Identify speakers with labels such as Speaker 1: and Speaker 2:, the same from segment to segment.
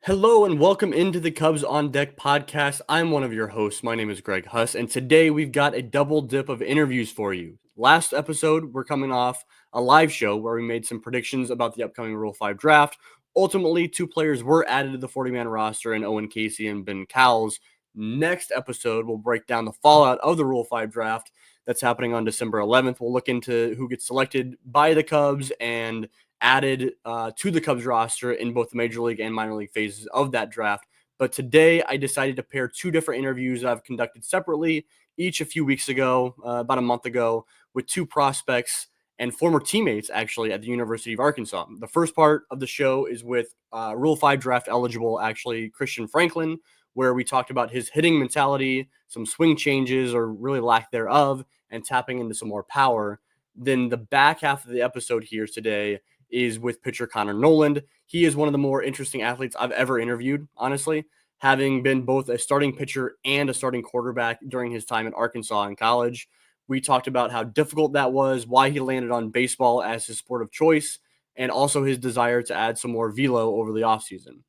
Speaker 1: Hello and welcome into the Cubs on Deck podcast. I'm one of your hosts. My name is Greg Huss, and today we've got a double dip of interviews for you. Last episode, we're coming off a live show where we made some predictions about the upcoming Rule 5 draft. Ultimately, two players were added to the 40-man roster in Owen Casey and Ben Cowles. Next episode, we'll break down the fallout of the Rule 5 draft that's happening on December 11th. We'll look into who gets selected by the Cubs and added to the Cubs roster in both the major league and minor league phases of that draft. But today I decided to pair two different interviews that I've conducted separately, each a few weeks ago, about a month ago, with two prospects and former teammates actually at the University of Arkansas. The first part of the show is with Rule 5 draft eligible, actually, Christian Franklin, where we talked about his hitting mentality, some swing changes or really lack thereof, and tapping into some more power. Then the back half of the episode here today is with pitcher Connor Noland. He is one of the more interesting athletes I've ever interviewed, honestly, having been both a starting pitcher and a starting quarterback during his time at Arkansas in college. We talked about how difficult that was, why he landed on baseball as his sport of choice, and also his desire to add some more velo over the offseason.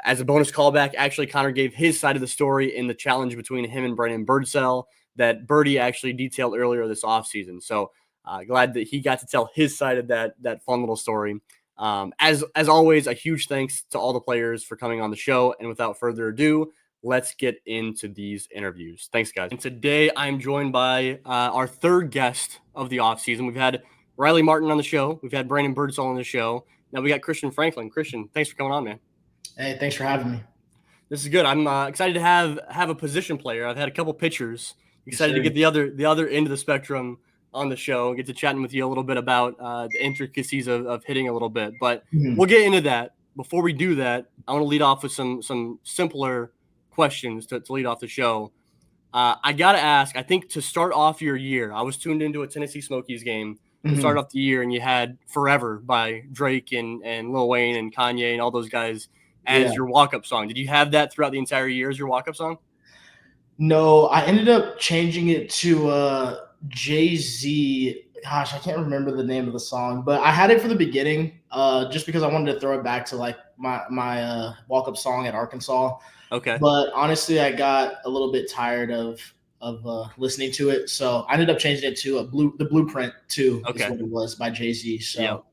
Speaker 1: As a bonus callback, actually, Connor gave his side of the story in the challenge between him and Brandon Birdsell that Birdie actually detailed earlier this offseason. So glad that he got to tell his side of that fun little story. As always, a huge thanks to all the players for coming on the show. And without further ado, let's get into these interviews. Thanks, guys. And today I'm joined by our third guest of the offseason. We've had Riley Martin on the show. We've had Brandon Birdsell on the show. Now we got Christian Franklin. Christian, thanks for coming on, man.
Speaker 2: Hey, thanks for having me.
Speaker 1: This is good. I'm excited to have a position player. I've had a couple pitchers. Excited to
Speaker 2: Sure.
Speaker 1: get the other end of the spectrum on the show and get to chatting with you a little bit about the intricacies of hitting a little bit. But
Speaker 2: Mhm.
Speaker 1: we'll get into that. Before we do that, I want to lead off with some simpler questions to lead off the show. I got to ask, I think to start off your year, I was tuned into a Tennessee Smokies game to start
Speaker 2: Mhm.
Speaker 1: off the year, and you had Forever by Drake and Lil Wayne and Kanye and all those guys
Speaker 2: Yeah.
Speaker 1: as your walk-up song. Did you have that throughout the entire year as your walk-up song?
Speaker 2: No, I ended up changing it to Jay-Z. Gosh, I can't remember the name of the song, but I had it for the beginning, just because I wanted to throw it back to like my walk-up song at Arkansas.
Speaker 1: Okay.
Speaker 2: But honestly, I got a little bit tired of listening to it, so I ended up changing it to the Blueprint 2 is
Speaker 1: Okay.
Speaker 2: what it was by Jay-Z.
Speaker 1: Yeah.
Speaker 2: So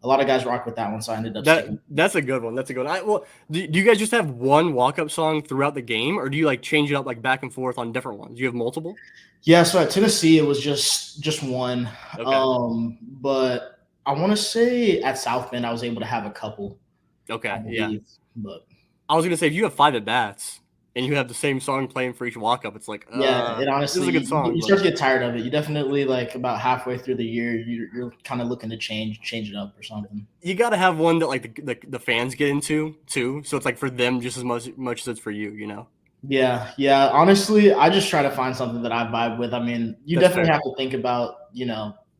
Speaker 2: a lot of guys rock with that one, so I ended up
Speaker 1: That
Speaker 2: sticking.
Speaker 1: that's a good one. That's a good one. Well, do you guys just have one walk-up song throughout the game, or do you like change it up like back and forth on different ones? Do you have multiple?
Speaker 2: Yeah, so at Tennessee it was just one.
Speaker 1: Okay.
Speaker 2: But I want to say at South Bend I was able to have a couple, I
Speaker 1: Okay. Yeah.
Speaker 2: believe. But
Speaker 1: I was gonna say if you have 5 at bats and you have the same song playing for each walk-up, it's like,
Speaker 2: yeah, it
Speaker 1: this is
Speaker 2: honestly
Speaker 1: a good song,
Speaker 2: you
Speaker 1: but
Speaker 2: start to get tired of it. You definitely like about halfway through the year you're kind of looking to change it up or something.
Speaker 1: you got to have one that like the fans get into too. So it's like for them just as much as it's for you. You know,
Speaker 2: Yeah. Honestly, I just try to find something that I vibe with. I mean, you
Speaker 1: that's
Speaker 2: definitely
Speaker 1: fair.
Speaker 2: have to think about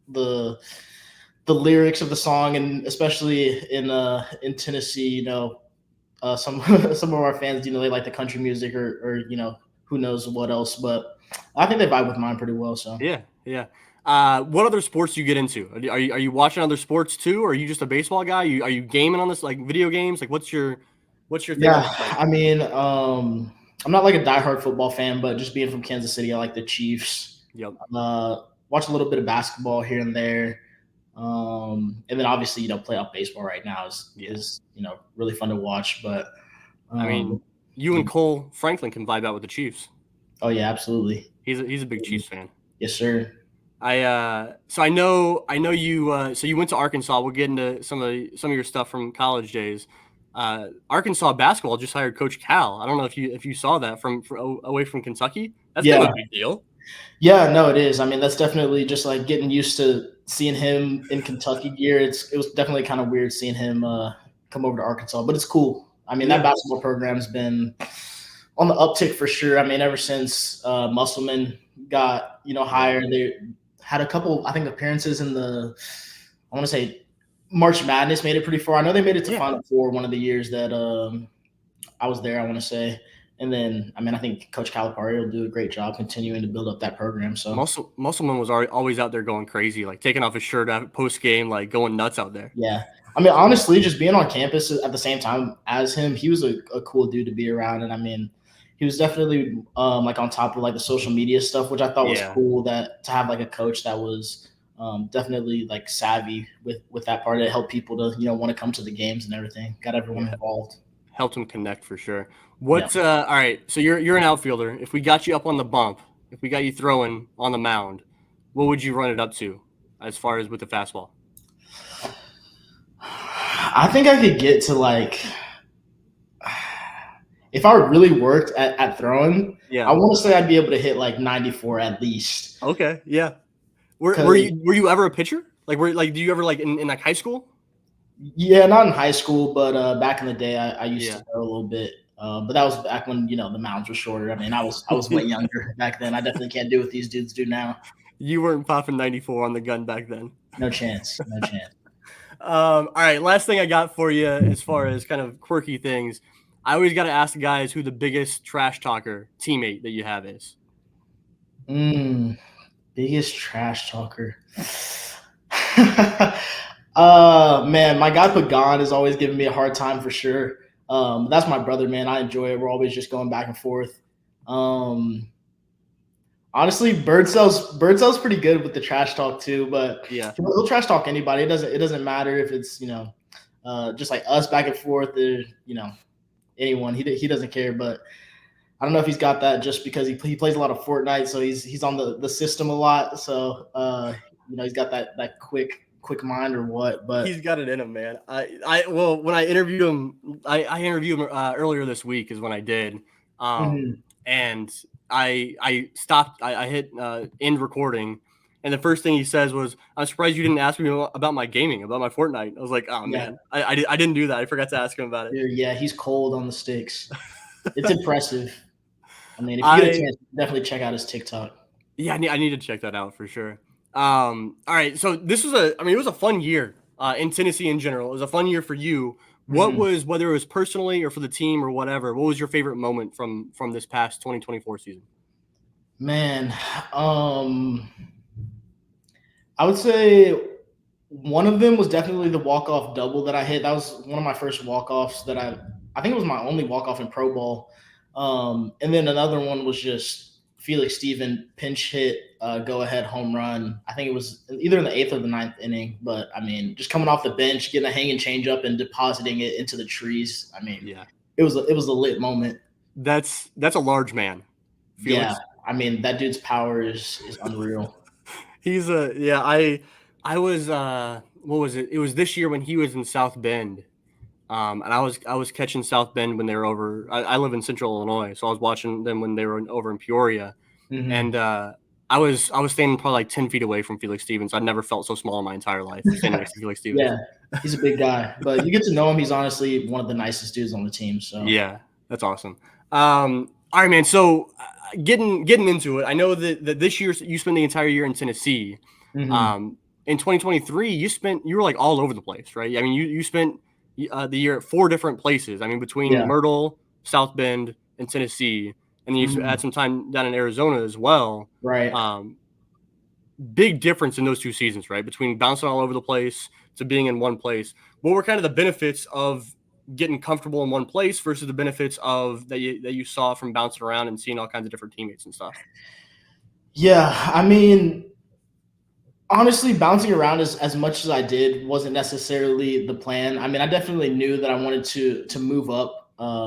Speaker 2: the the lyrics of the song, and especially in Tennessee, some some of our fans, they like the country music or who knows what else, but I think they vibe with mine pretty well. So
Speaker 1: Yeah, yeah. What other sports do you get into? Are you watching other sports too, or are you just a baseball guy? Are you gaming on this like video games? Like what's your thing on
Speaker 2: yeah,
Speaker 1: the side?
Speaker 2: I mean, I'm not like a diehard football fan, but just being from Kansas City, I like the Chiefs.
Speaker 1: Yep.
Speaker 2: Watch a little bit of basketball here and there. And then obviously, playoff baseball right now is
Speaker 1: Yeah.
Speaker 2: is really fun to watch. But
Speaker 1: I
Speaker 2: um,
Speaker 1: mean, you and Cole Franklin can vibe out with the Chiefs.
Speaker 2: oh yeah, absolutely.
Speaker 1: He's a big Chiefs fan.
Speaker 2: Yes, sir.
Speaker 1: So I know you so you went to Arkansas. We'll get into some of your stuff from college days. Arkansas basketball just hired Coach Cal. I don't know if you saw that from away from Kentucky. That's kind of
Speaker 2: Yeah,
Speaker 1: a big deal.
Speaker 2: yeah, no, it is. I mean, that's definitely just like getting used to seeing him in Kentucky gear. It was definitely kind of weird seeing him come over to Arkansas, but it's cool. I mean, that
Speaker 1: Yeah.
Speaker 2: basketball program's been on the uptick for sure. I mean, ever since Musselman got
Speaker 1: Yeah.
Speaker 2: hired, they had a couple, I think, appearances in I want to say March Madness, made it pretty far. I know they made it to
Speaker 1: Yeah.
Speaker 2: Final Four one of the years that I was there, I want to say. And then, I mean, I think Coach Calipari will do a great job continuing to build up that program. So
Speaker 1: Musselman was always out there going crazy, like taking off his shirt post game, like going nuts out there.
Speaker 2: yeah, I mean, honestly, just being on campus at the same time as him, he was a cool dude to be around. And I mean, he was definitely like on top of like the social media stuff, which I thought was
Speaker 1: Yeah.
Speaker 2: cool, that to have like a coach that was definitely like savvy with that part to help people to want to come to the games and everything. Got everyone
Speaker 1: Yeah.
Speaker 2: involved.
Speaker 1: Helped him connect for sure.
Speaker 2: Yeah.
Speaker 1: All right, so you're an outfielder. If we got you up on the bump, if we got you throwing on the mound, what would you run it up to as far as with the fastball?
Speaker 2: I think I could get to like, if I really worked at throwing,
Speaker 1: Yeah.
Speaker 2: I want to say I'd be able to hit like 94 at least.
Speaker 1: Okay. Yeah. Were you ever a pitcher? Do you ever in like high school?
Speaker 2: Yeah, not in high school, but back in the day, I used
Speaker 1: Yeah.
Speaker 2: to throw a little bit. But that was back when the mounds were shorter. I mean, I was way younger back then. I definitely can't do what these dudes do now.
Speaker 1: You weren't popping 94 on the gun back then.
Speaker 2: No chance. No chance.
Speaker 1: All right, last thing I got for you as far as kind of quirky things. I always got to ask the guys who the biggest trash talker teammate that you have is.
Speaker 2: Biggest trash talker. Man, my guy Pagan is always giving me a hard time for sure. That's my brother, man. I enjoy it. We're always just going back and forth. Honestly, Birdsell's pretty good with the trash talk too, but
Speaker 1: Yeah,
Speaker 2: he'll trash talk anybody. It doesn't matter if it's just like us back and forth or anyone. He doesn't care. But I don't know if he's got that just because he plays a lot of Fortnite, so he's on the system a lot. So he's got that quick mind or what. But
Speaker 1: he's got it in him, man. Well, when I interviewed him, I interviewed him earlier this week is when I did, and I stopped. I hit end recording, and the first thing he says was, "I'm surprised you didn't ask me about my gaming, about my Fortnite." I was like, "Oh man, I didn't do that. I forgot to ask him about it."
Speaker 2: Dude, yeah, he's cold on the sticks. It's impressive. I mean, if you get a chance, definitely check out his TikTok.
Speaker 1: Yeah, I need to check that out for sure. All right, so this was it was a fun year in Tennessee in general. It was a fun year for you. What was, whether it was personally or for the team or whatever, what was your favorite moment from this past 2024 season?
Speaker 2: Man, I would say one of them was definitely the walk-off double that I hit. That was one of my first walk-offs that I think it was my only walk-off in pro ball. And then another one was just Felix Steven pinch hit, go-ahead home run. I think it was either in the 8th or the 9th inning. But, I mean, just coming off the bench, getting a hanging changeup and depositing it into the trees. I mean,
Speaker 1: Yeah,
Speaker 2: it was a lit moment.
Speaker 1: that's a large man.
Speaker 2: Felix. Yeah, I mean, that dude's power is unreal.
Speaker 1: He's I was what was it? It was this year when he was in South Bend. And I was catching South Bend when they were over. I live in Central Illinois, so I was watching them when they were over in Peoria, and I was standing probably like 10 feet away from Felix Stevens. I'd never felt so small in my entire life standing next to Felix Stevens.
Speaker 2: Yeah, he's a big guy, but you get to know him. He's honestly one of the nicest dudes on the team. So
Speaker 1: yeah, that's awesome. All right, man. So getting into it, I know that this year you spent the entire year in Tennessee. In 2023, you were like all over the place, right? I mean, you spent the year at 4 different places. I mean, between Myrtle, South Bend, and Tennessee, and then you had some time down in Arizona as well.
Speaker 2: Right.
Speaker 1: Big difference in those 2 seasons, right? Between bouncing all over the place to being in one place. What were kind of the benefits of getting comfortable in one place versus the benefits of that you saw from bouncing around and seeing all kinds of different teammates and stuff?
Speaker 2: Yeah, I mean, honestly, bouncing around as much as I did wasn't necessarily the plan. I mean, I definitely knew that I wanted to move up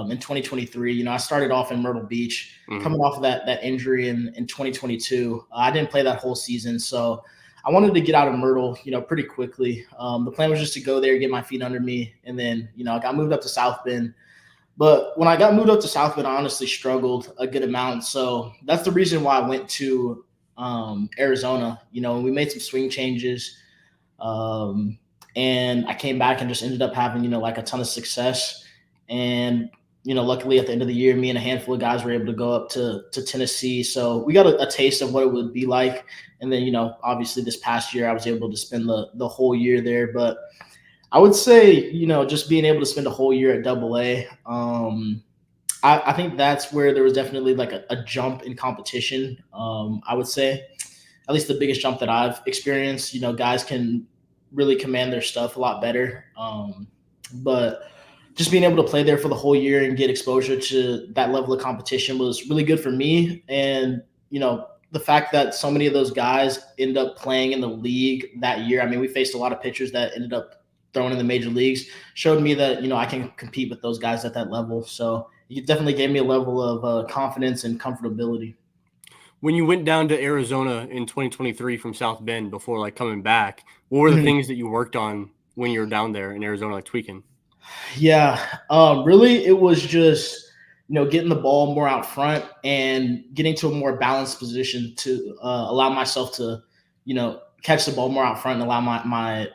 Speaker 2: in 2023. I started off in Myrtle Beach, coming off of that injury in 2022. I didn't play that whole season, so I wanted to get out of Myrtle, pretty quickly. The plan was just to go there, get my feet under me, and then, I got moved up to South Bend. But when I got moved up to South Bend, I honestly struggled a good amount. So that's the reason why I went to Arizona. We made some swing changes, and I came back and just ended up having like a ton of success. And luckily at the end of the year, me and a handful of guys were able to go up to Tennessee, so we got a taste of what it would be like. And then obviously this past year I was able to spend the whole year there. But I would say just being able to spend a whole year at AA, I think that's where there was definitely like a jump in competition. I would say, at least the biggest jump that I've experienced. Guys can really command their stuff a lot better. But just being able to play there for the whole year and get exposure to that level of competition was really good for me. And, the fact that so many of those guys end up playing in the league that year. I mean, we faced a lot of pitchers that ended up throwing in the major leagues, showed me that, I can compete with those guys at that level. So it definitely gave me a level of confidence and comfortability.
Speaker 1: When you went down to Arizona in 2023 from South Bend before like coming back, what were the
Speaker 2: Mhm.
Speaker 1: things that you worked on when you were down there in Arizona, like tweaking?
Speaker 2: Yeah, really, it was just getting the ball more out front and getting to a more balanced position to allow myself to catch the ball more out front and allow my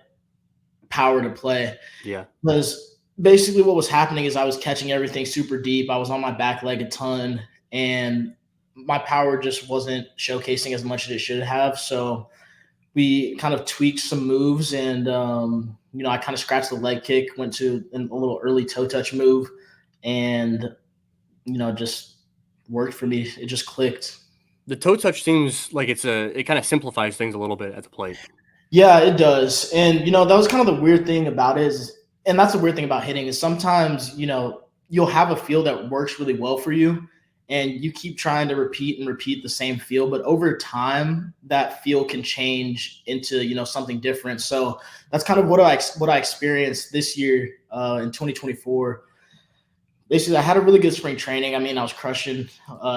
Speaker 2: power to play.
Speaker 1: Yeah.
Speaker 2: Because basically, what was happening is I was catching everything super deep. I was on my back leg a ton, and my power just wasn't showcasing as much as it should have. So we kind of tweaked some moves, and I kind of scratched the leg kick, went to a little early toe touch move, and just worked for me. It just clicked.
Speaker 1: The toe touch seems like it kind of simplifies things a little bit at the plate.
Speaker 2: Yeah, it does. And that was kind of the weird thing about it and that's the weird thing about hitting is sometimes, you'll have a feel that works really well for you and you keep trying to repeat and repeat the same feel, but over time that feel can change into, something different. So that's kind of what I experienced this year in 2024. Basically, I had a really good spring training. I mean, I was crushing,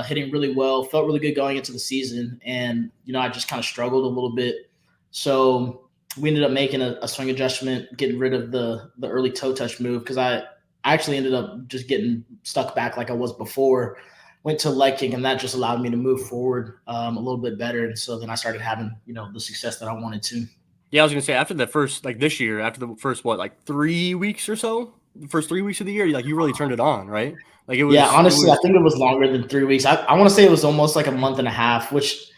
Speaker 2: hitting really well, felt really good going into the season. And, I just kind of struggled a little bit. So we ended up making a swing adjustment, getting rid of the early toe touch move because I actually ended up just getting stuck back like I was before. Went to leg kick, and that just allowed me to move forward a little bit better. And so then I started having, the success that I wanted to.
Speaker 1: Yeah, I was gonna say after the first like this year, after the first like 3 weeks or so, the first 3 weeks of the year, like you really turned it on, right? Like
Speaker 2: Yeah,
Speaker 1: it
Speaker 2: honestly, I
Speaker 1: was.
Speaker 2: think it was longer than 3 weeks. I want to say it was almost like a month and a half, which it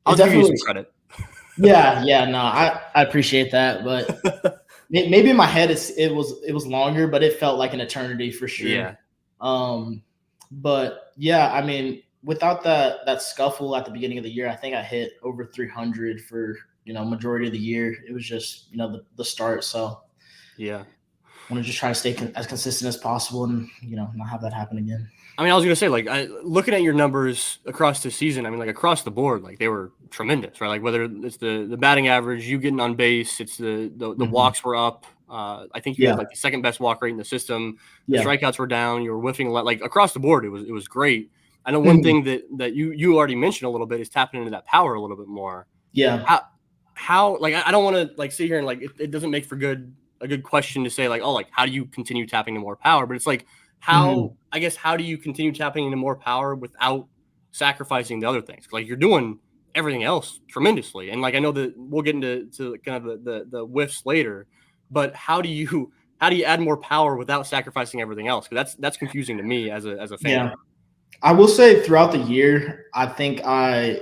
Speaker 1: I'll give you
Speaker 2: definitely.
Speaker 1: some credit.
Speaker 2: Yeah, no, I appreciate that, but maybe in my head it was longer, but it felt like an eternity for sure.
Speaker 1: Yeah.
Speaker 2: But yeah, I mean, without that scuffle at the beginning of the year, I think I hit over 300 for majority of the year. It was just the start, so
Speaker 1: Yeah.
Speaker 2: I want to just try to stay as consistent as possible and not have that happen again.
Speaker 1: I mean, I was gonna say, like, looking at your numbers across the season, I mean, like across the board, like they were tremendous, right? Like whether it's the batting average, you getting on base, it's the
Speaker 2: Mhm.
Speaker 1: walks were up. I think you had
Speaker 2: Yeah,
Speaker 1: like the second best walk rate in the system. The
Speaker 2: yeah.
Speaker 1: strikeouts were down. You were whiffing a lot. Like across the board, it was great. I know one
Speaker 2: Mhm.
Speaker 1: thing that you already mentioned a little bit is tapping into that power a little bit more.
Speaker 2: Yeah.
Speaker 1: How like I don't want to like sit here and like it doesn't make for a good question to say like, oh, like how do you continue tapping into more power? But it's like
Speaker 2: Mhm.
Speaker 1: how do you continue tapping into more power without sacrificing the other things? Like you're doing everything else tremendously, and like I know that we'll get into kind of the whiffs later, but how do you add more power without sacrificing everything else? Because that's confusing to me as a fan.
Speaker 2: Yeah. I will say throughout the year, I think I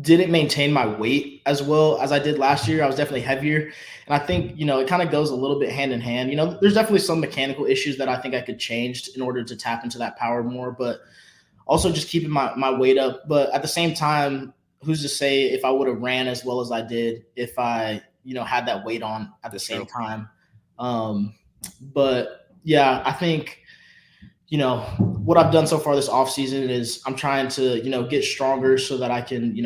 Speaker 2: didn't maintain my weight as well as I did last year. I was definitely heavier. And I think, it kind of goes a little bit hand in hand. There's definitely some mechanical issues that I think I could change in order to tap into that power more, but also just keeping my weight up. But at the same time, who's to say if I would have ran as well as I did if I, had that weight on at the
Speaker 1: That's
Speaker 2: same
Speaker 1: true.
Speaker 2: time. But yeah, I think what I've done so far this offseason is I'm trying to, get stronger so that I can,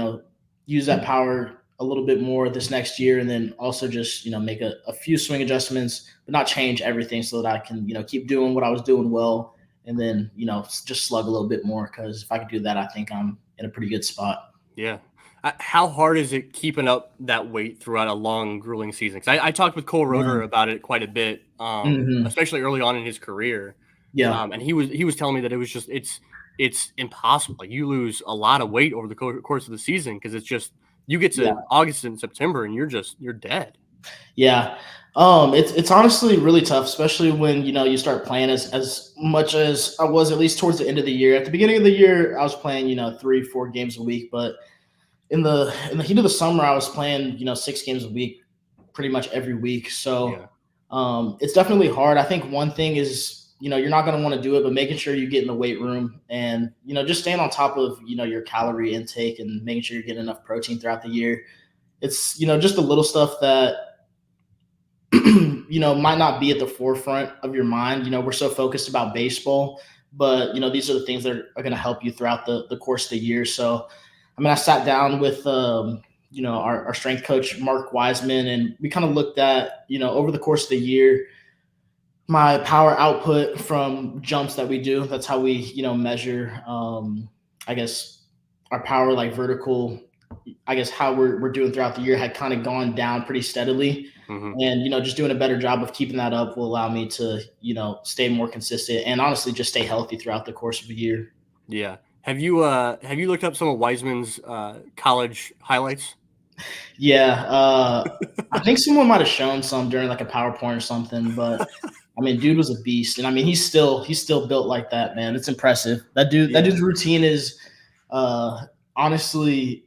Speaker 2: use that power a little bit more this next year. And then also just, make a few swing adjustments, but not change everything so that I can, keep doing what I was doing well. And then, just slug a little bit more. Cause if I could do that, I think I'm in a pretty good spot.
Speaker 1: Yeah. How hard is it keeping up that weight throughout a long, grueling season? 'Cause I talked with Cole Roeder
Speaker 2: Man.
Speaker 1: about it quite a bit,
Speaker 2: Hmm.
Speaker 1: especially early on in his career.
Speaker 2: Yeah.
Speaker 1: And he was telling me that it was just it's impossible. Like you lose a lot of weight over the course of the season because it's just you get
Speaker 2: Yeah.
Speaker 1: to August and September and you're dead.
Speaker 2: Yeah. It's honestly really tough, especially when you start playing as much as I was at least towards the end of the year. At the beginning of the year, I was playing 3-4 games a week, but in the heat of the summer, I was playing 6 games a week, pretty much every week. So
Speaker 1: Yeah.
Speaker 2: it's definitely hard. I think one thing is you're not going to want to do it, but making sure you get in the weight room and, just staying on top of, your calorie intake and making sure you're getting enough protein throughout the year. It's, just the little stuff that, might not be at the forefront of your mind. We're so focused about baseball, but, these are the things that are going to help you throughout the course of the year. So, I sat down with, our strength coach, Mark Wiseman, and we kind of looked at, over the course of the year, my power output from jumps that we do. That's how we, measure, I guess, our power, like vertical, I guess how we're doing throughout the year had kind of gone down pretty steadily.
Speaker 1: Mm-hmm.
Speaker 2: And, just doing a better job of keeping that up will allow me to, stay more consistent and honestly just stay healthy throughout the course of a year.
Speaker 1: Yeah. Have you looked up some of Wiseman's college highlights?
Speaker 2: Yeah. I think someone might have shown some during like a PowerPoint or something, but dude was a beast. And he's still built like that, man. It's impressive. That dude's routine is honestly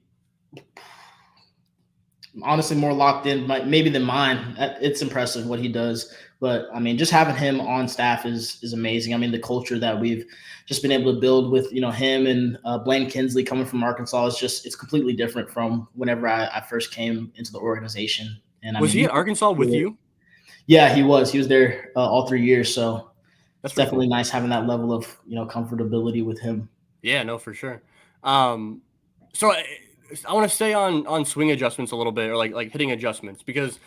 Speaker 2: more locked in maybe than mine. It's impressive what he does. But just having him on staff is amazing. The culture that we've just been able to build with, him and Blaine Kinsley coming from Arkansas it's completely different from whenever I first came into the organization. And
Speaker 1: was he at Arkansas with you?
Speaker 2: Yeah, he was. He was there all 3 years. So
Speaker 1: that's
Speaker 2: definitely
Speaker 1: cool.
Speaker 2: Nice having that level of, comfortability with him.
Speaker 1: Yeah, no, for sure. So I want to stay on swing adjustments a little bit, or like hitting adjustments, because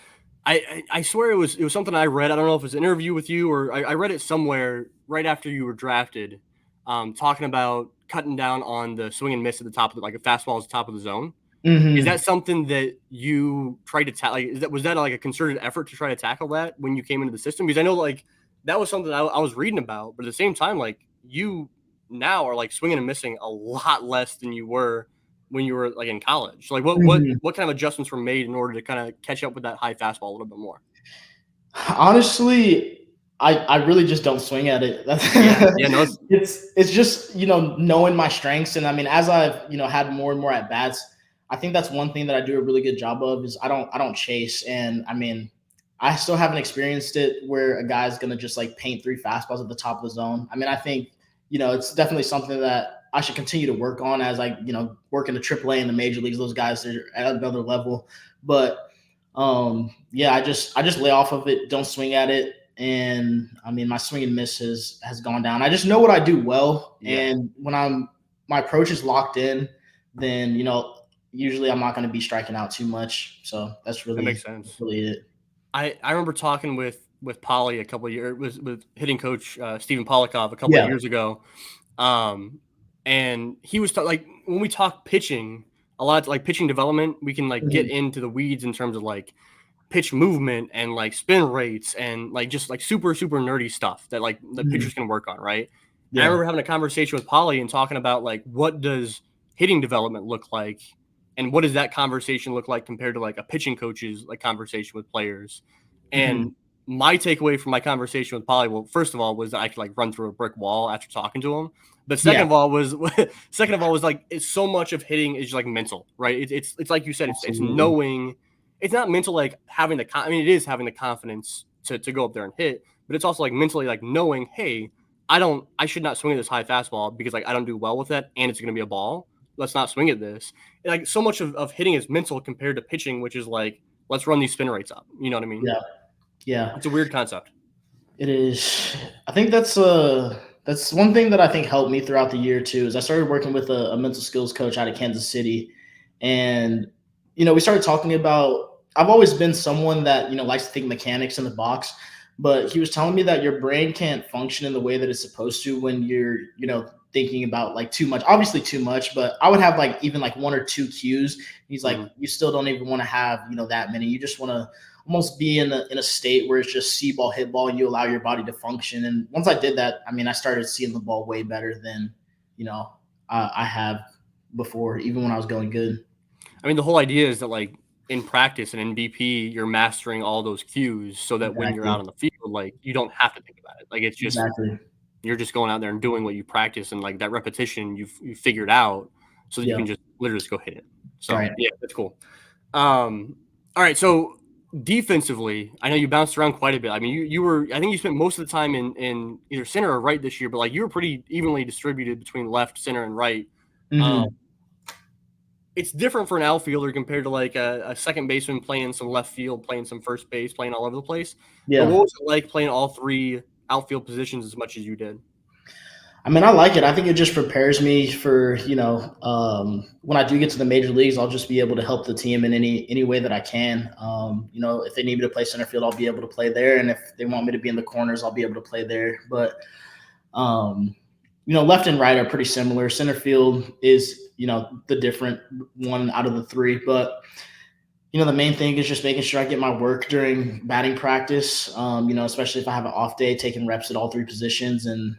Speaker 1: I swear it was something I read. I don't know if it was an interview with you, or I read it somewhere right after you were drafted, talking about cutting down on the swing and miss at the top of like a fastball is the top of the zone.
Speaker 2: Mm-hmm.
Speaker 1: Is that something that you tried to tackle? Like, was that like a concerted effort to try to tackle that when you came into the system? Because I know like that was something I was reading about, but at the same time, like you now are like swinging and missing a lot less than you were when you were like in college. Like what kind of adjustments were made in order to kind of catch up with that high fastball a little bit more?
Speaker 2: Honestly, I really just don't swing at it.
Speaker 1: No,
Speaker 2: it's just, knowing my strengths. And as I've, had more and more at bats, I think that's one thing that I do a really good job of is I don't chase. And I still haven't experienced it where a guy's going to just like paint 3 fastballs at the top of the zone. I think, it's definitely something that I should continue to work on as I, work in the AAA and the major leagues. Those guys are at another level. But I just lay off of it, don't swing at it. And my swing and miss has gone down. I just know what I do well.
Speaker 1: Yeah.
Speaker 2: And when my approach is locked in, then, usually I'm not going to be striking out too much. So that
Speaker 1: makes sense.
Speaker 2: Really it.
Speaker 1: I remember talking with Polly a couple of years with hitting coach Stephen Polakov a couple of years ago. And he was like, when we talk pitching, a lot of like pitching development, we can like get into the weeds in terms of like pitch movement and like spin rates and like just like super nerdy stuff that like the pitchers can work on, right? Yeah. I remember having a conversation with Polly and talking about like what does hitting development look like, and what does that conversation look like compared to like a pitching coach's like conversation with players. And my takeaway from my conversation with Polly, well, first of all, was that I could like run through a brick wall after talking to him. But second of all was like it's so much of hitting is like mental, right? It's like you said, it's knowing. It's not mental like having the it is having the confidence to go up there and hit, but it's also like mentally like knowing, hey, I should not swing at this high fastball because like I don't do well with it and it's going to be a ball. Let's not swing at this. And, like so much of hitting is mental compared to pitching, which is like let's run these spin rates up. You know what I mean?
Speaker 2: Yeah.
Speaker 1: It's a weird concept.
Speaker 2: It is. I think that's one thing that I think helped me throughout the year too. Is I started working with a mental skills coach out of Kansas City, and we started talking about. I've always been someone that likes to think mechanics in the box, but he was telling me that your brain can't function in the way that it's supposed to when you're thinking about like too much. Obviously too much, but I would have like even like 1 or 2 cues. He's like, you still don't even want to have that many. You just want to almost be in a state where it's just see ball, hit ball, and you allow your body to function. And once I did that, I started seeing the ball way better than, I have before, even when I was going good.
Speaker 1: The whole idea is that like in practice and in BP, you're mastering all those cues so that when you're out on the field, like you don't have to think about it. Like it's just, you're just going out there and doing what you practice, and like that repetition you figured out so that you can just literally just go hit it. So yeah, that's cool. All right. So defensively, I know you bounced around quite a bit. I mean, you were, I think you spent most of the time in either center or right this year, but like you were pretty evenly distributed between left, center, and right. Um,
Speaker 2: Mm-hmm.
Speaker 1: it's different for an outfielder compared to like a second baseman playing some left field, playing some first base, playing all over the place. But
Speaker 2: Yeah.
Speaker 1: what was it like playing all three outfield positions as much as you did?
Speaker 2: I mean, I like it. I think it just prepares me for, when I do get to the major leagues, I'll just be able to help the team in any way that I can. If they need me to play center field, I'll be able to play there, and if they want me to be in the corners, I'll be able to play there. But um, left and right are pretty similar. Center field is, the different one out of the three, but the main thing is just making sure I get my work during batting practice. Especially if I have an off day, taking reps at all three positions and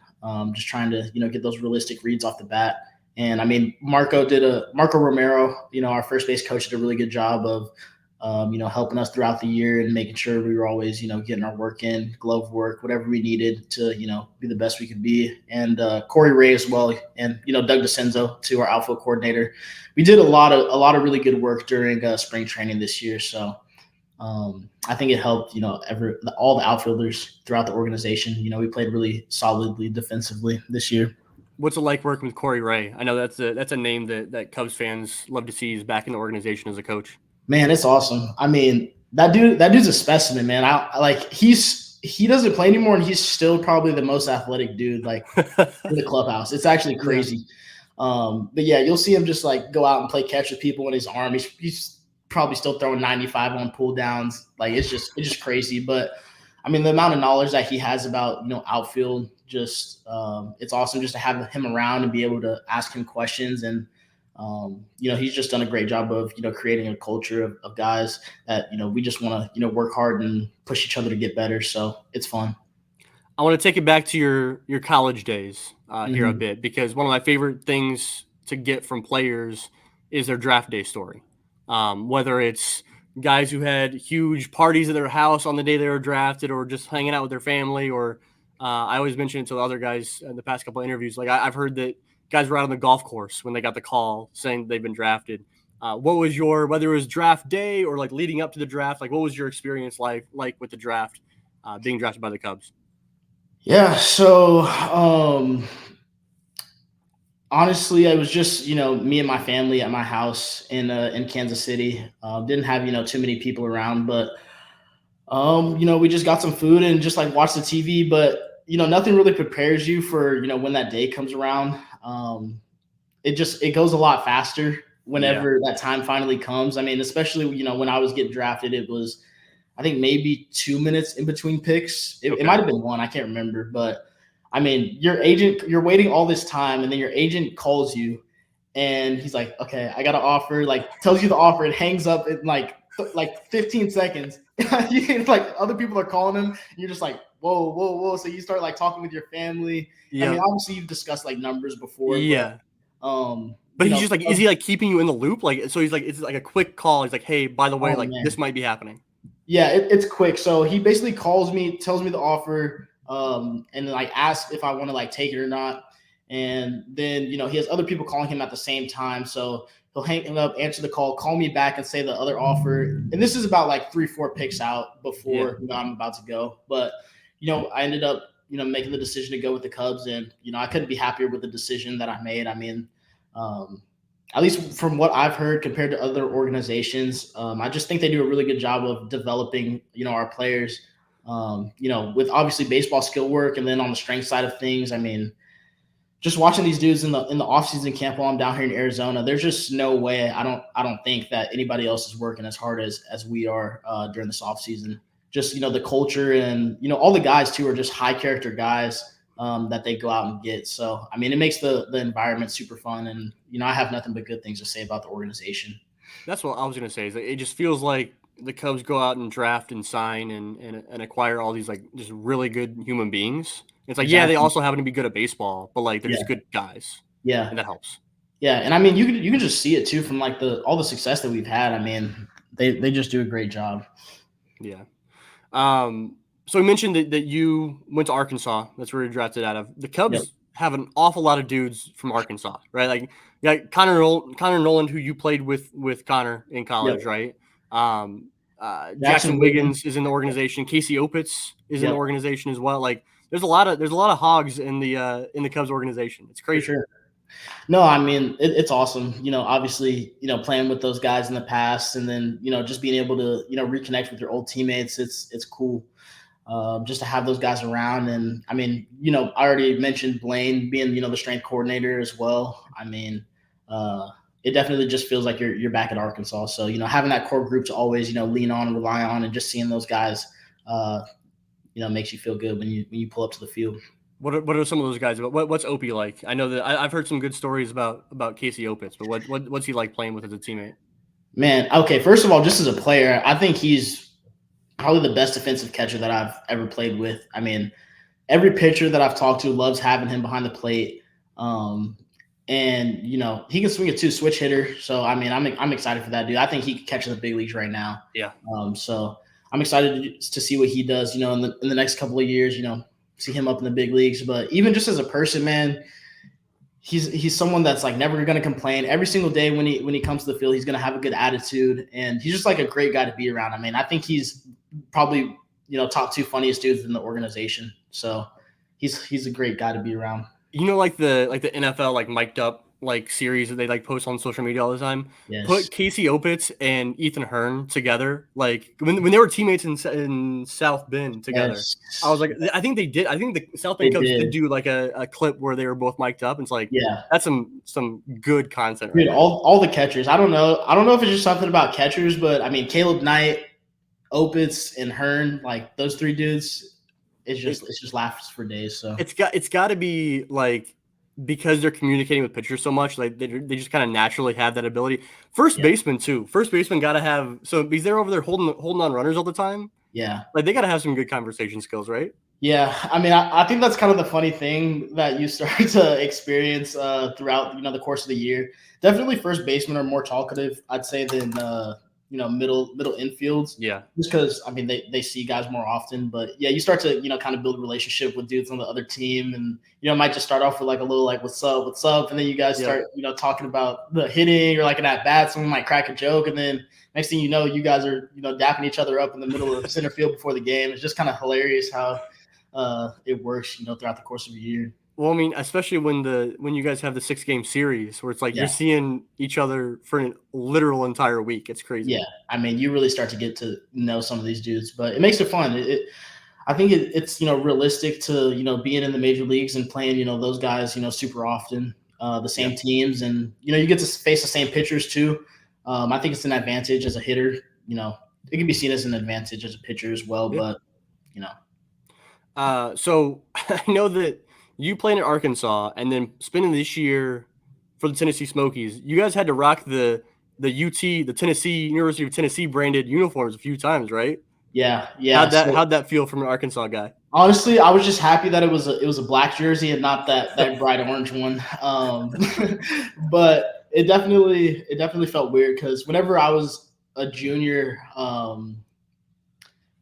Speaker 2: just trying to, get those realistic reads off the bat. And I mean, Marco Romero, our first base coach, did a really good job of, helping us throughout the year and making sure we were always, getting our work in, glove work, whatever we needed to, be the best we could be. And Corey Ray as well, and Doug DeCenzo, to our outfield coordinator. We did a lot of really good work during spring training this year. So I think it helped, all the outfielders throughout the organization. We played really solidly defensively this year.
Speaker 1: What's it like working with Corey Ray? I know that's a name that Cubs fans love to see. He's back in the organization as a coach.
Speaker 2: Man, it's awesome. I mean, that dude's a specimen, man. I like he doesn't play anymore, and he's still probably the most athletic dude like in the clubhouse. It's actually crazy. But yeah, you'll see him just like go out and play catch with people in his arm. He's probably still throwing 95 on pull downs. Like it's just crazy. But I mean, the amount of knowledge that he has about outfield, just it's awesome just to have him around and be able to ask him questions. And he's just done a great job of creating a culture of guys that we just want to work hard and push each other to get better. So it's fun.
Speaker 1: I want to take it back to your college days here a
Speaker 2: Mm-hmm.
Speaker 1: bit, because one of my favorite things to get from players is their draft day story. Whether it's guys who had huge parties at their house on the day they were drafted, or just hanging out with their family, or I always mention it to other guys in the past couple of interviews. Like I've heard that guys were out on the golf course when they got the call saying they've been drafted. What was whether it was draft day or like leading up to the draft, like what was your experience like with the draft, being drafted by the Cubs?
Speaker 2: Yeah. So honestly, it was just me and my family at my house in Kansas City. Didn't have too many people around, but we just got some food and just like watched the TV. But nothing really prepares you for when that day comes around. It goes a lot faster
Speaker 1: Yeah.
Speaker 2: whenever that time finally comes. I mean, especially when I was getting drafted, it was I think maybe 2 minutes in between picks. It might
Speaker 1: Okay.
Speaker 2: have been one, I can't remember, but I mean, you're waiting all this time, and then your agent calls you, and he's like, "Okay, I got an offer." Like, tells you the offer, and hangs up in like 15 seconds. It's like other people are calling him, and you're just like, "Whoa, whoa, whoa!" So you start like talking with your family. I mean,
Speaker 1: Yeah.
Speaker 2: obviously you've discussed like numbers before, but
Speaker 1: Yeah.
Speaker 2: um,
Speaker 1: But
Speaker 2: you
Speaker 1: he's
Speaker 2: know,
Speaker 1: just like, is he like keeping you in the loop? Like, so he's like, it's like a quick call. He's like, hey, by the way,
Speaker 2: oh
Speaker 1: like this
Speaker 2: man,
Speaker 1: might be happening.
Speaker 2: yeah, it's quick. So he basically calls me, tells me the offer, and like asks if I want to like take it or not. And then he has other people calling him at the same time. So he'll hang up, answer the call me back, and say the other offer. And this is about like 3-4 picks out
Speaker 1: Yeah.
Speaker 2: before I'm about to go. But I ended up making the decision to go with the Cubs, and I couldn't be happier with the decision that I made. I mean, um, at least from what I've heard compared to other organizations, I just think they do a really good job of developing, our players, with obviously baseball skill work. And then on the strength side of things, I mean, just watching these dudes in the offseason camp while I'm down here in Arizona, there's just no way I don't think that anybody else is working as hard as we are during this offseason. Just the culture, and all the guys too are just high character guys that they go out and get. So I mean, it makes the environment super fun, and I have nothing but good things to say about the organization.
Speaker 1: That's what I was gonna say. Is like, it just feels like the Cubs go out and draft and sign and acquire all these like just really good human beings. It's like, yeah, they
Speaker 2: Exactly.
Speaker 1: also happen to be good at baseball, but like they're
Speaker 2: Yeah.
Speaker 1: just good guys,
Speaker 2: Yeah.
Speaker 1: and that helps.
Speaker 2: Yeah. And I mean, you can just see it too from like the all the success that we've had. I mean, they just do a great job.
Speaker 1: Yeah. So we mentioned that you went to Arkansas. That's where you're drafted out of. The
Speaker 2: Yep.
Speaker 1: Cubs have an awful lot of dudes from Arkansas, right? Like, Connor Noland, who you played with Connor in
Speaker 2: Yep.
Speaker 1: college, right? Um, Jackson Wiggins is in the organization. Casey Opitz is in the
Speaker 2: Yep,
Speaker 1: organization as well. Like there's a lot of hogs in the Cubs organization. It's
Speaker 2: for
Speaker 1: crazy.
Speaker 2: sure. No, I mean it's awesome. Obviously, playing with those guys in the past, and then just being able to reconnect with your old teammates. It's cool. Just to have those guys around. And I mean, I already mentioned Blaine being, the strength coordinator as well. I mean, it definitely just feels like you're back at Arkansas. So, having that core group to always, lean on and rely on, and just seeing those guys, makes you feel good when you pull up to the field.
Speaker 1: What are some of those guys? What's Opie like? I know that I've heard some good stories about Casey Opitz, but what's he like playing with as a teammate?
Speaker 2: Man, okay, first of all, just as a player, I think he's probably the best defensive catcher that I've ever played with. I mean, every pitcher that I've talked to loves having him behind the plate. Um, and he can swing it too, switch hitter. So I mean, I'm excited for that dude. I think he could catch in the big leagues right now.
Speaker 1: Yeah.
Speaker 2: So I'm excited to see what he does. In the next couple of years. See him up in the big leagues. But even just as a person, man, he's someone that's like never going to complain. Every single day when he comes to the field, he's going to have a good attitude, and he's just like a great guy to be around. I mean, I think he's probably top 2 funniest dudes in the organization. So he's a great guy to be around.
Speaker 1: Like the NFL like mic'd up like series that they like post on social media all the time.
Speaker 2: Yes.
Speaker 1: Put Casey Opitz and Ethan Hearn together, like when they were teammates in South Bend together.
Speaker 2: Yes.
Speaker 1: I was like, I think they did. I think the South Bend Cubs did do like a clip where they were both mic'd up. And it's like,
Speaker 2: yeah,
Speaker 1: that's some good content.
Speaker 2: Dude,
Speaker 1: right
Speaker 2: all the catchers. I don't know if it's just something about catchers, but I mean, Caleb Knight, Opitz, and Hearn, like those 3 dudes. It just laughs for days. So
Speaker 1: it's got to be like because they're communicating with pitchers so much, like they just kind of naturally have that ability. First baseman too. First baseman got to have because they're over there holding on runners all the time.
Speaker 2: Yeah,
Speaker 1: like they got to have some good conversation skills, right?
Speaker 2: Yeah, I mean, I think that's kind of the funny thing that you start to experience throughout the course of the year. Definitely, first basemen are more talkative, I'd say, than middle infields.
Speaker 1: Yeah,
Speaker 2: just because I mean they see guys more often. But yeah, you start to kind of build a relationship with dudes on the other team, and might just start off with like a little like what's up, and then you guys start talking about the hitting or like an at bat. Someone might crack a joke, and then next thing you know, you guys are dapping each other up in the middle of center field before the game. It's just kind of hilarious how it works, throughout the course of a year.
Speaker 1: Well, I mean, especially when you guys have the 6-game series where it's like you're seeing each other for a literal entire week. It's crazy.
Speaker 2: Yeah, I mean, you really start to get to know some of these dudes, but it makes it fun. I think it's realistic to being in the major leagues and playing those guys super often, the same teams, and you get to face the same pitchers too. I think it's an advantage as a hitter. It can be seen as an advantage as a pitcher as well, but
Speaker 1: So I know that you played in Arkansas and then spending this year for the Tennessee Smokies. You guys had to rock the UT, the Tennessee University of Tennessee branded uniforms a few times, right?
Speaker 2: Yeah.
Speaker 1: How'd that feel from an Arkansas guy?
Speaker 2: Honestly, I was just happy that it was a black jersey and not that bright orange one. But it definitely felt weird because whenever I was a junior, that